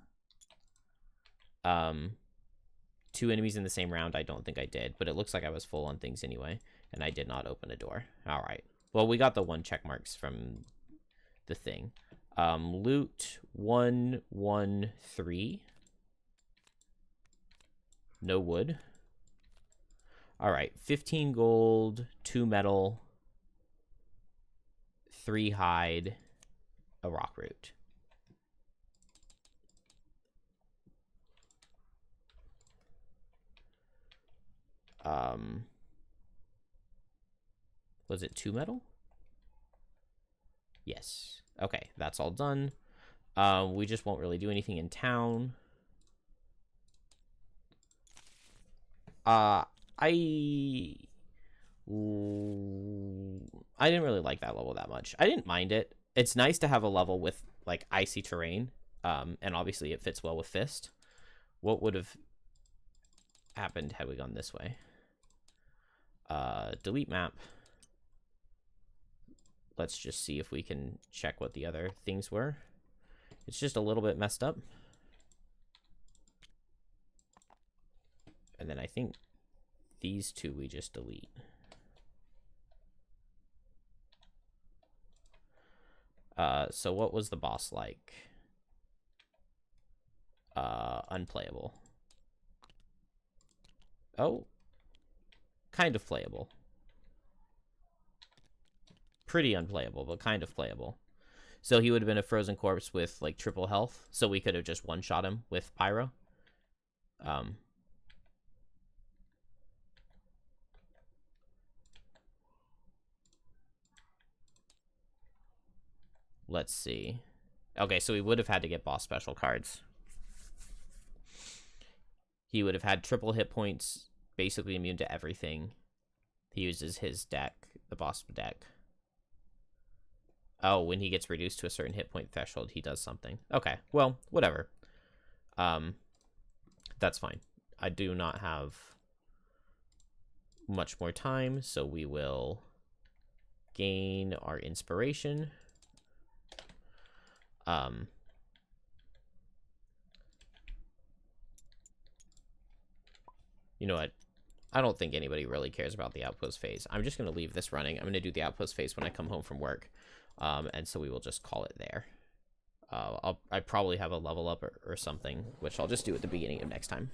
2 enemies in the same round, I don't think I did, but it looks like I was full on things anyway, and I did not open a door. All right. Well, we got the 1 check marks from the thing. Loot 113. No wood. All right. 15 gold, 2 metal, 3 hide, a rock root. Was it 2 metal? Yes. Okay, that's all done. We just won't really do anything in town. I didn't really like that level that much. I didn't mind it. It's nice to have a level with icy terrain. And obviously it fits well with Fist. What would have happened had we gone this way? Delete map. Let's just see if we can check what the other things were. It's just a little bit messed up. And then I think these 2 we just delete. So what was the boss like? Unplayable. Oh. Kind of playable. Pretty unplayable, but kind of playable. So he would have been a frozen corpse with triple health, so we could have just one-shot him with pyro. Let's see. Okay, so we would have had to get boss special cards. He would have had triple hit points, basically immune to everything. He uses his deck, the boss deck. Oh, when he gets reduced to a certain hit point threshold, he does something. Okay, well, whatever. That's fine. I do not have much more time, so we will gain our inspiration. You know what? I don't think anybody really cares about the outpost phase. I'm just going to leave this running. I'm going to do the outpost phase when I come home from work. And so we will just call it there. I probably have a level up or something, which I'll just do at the beginning of next time.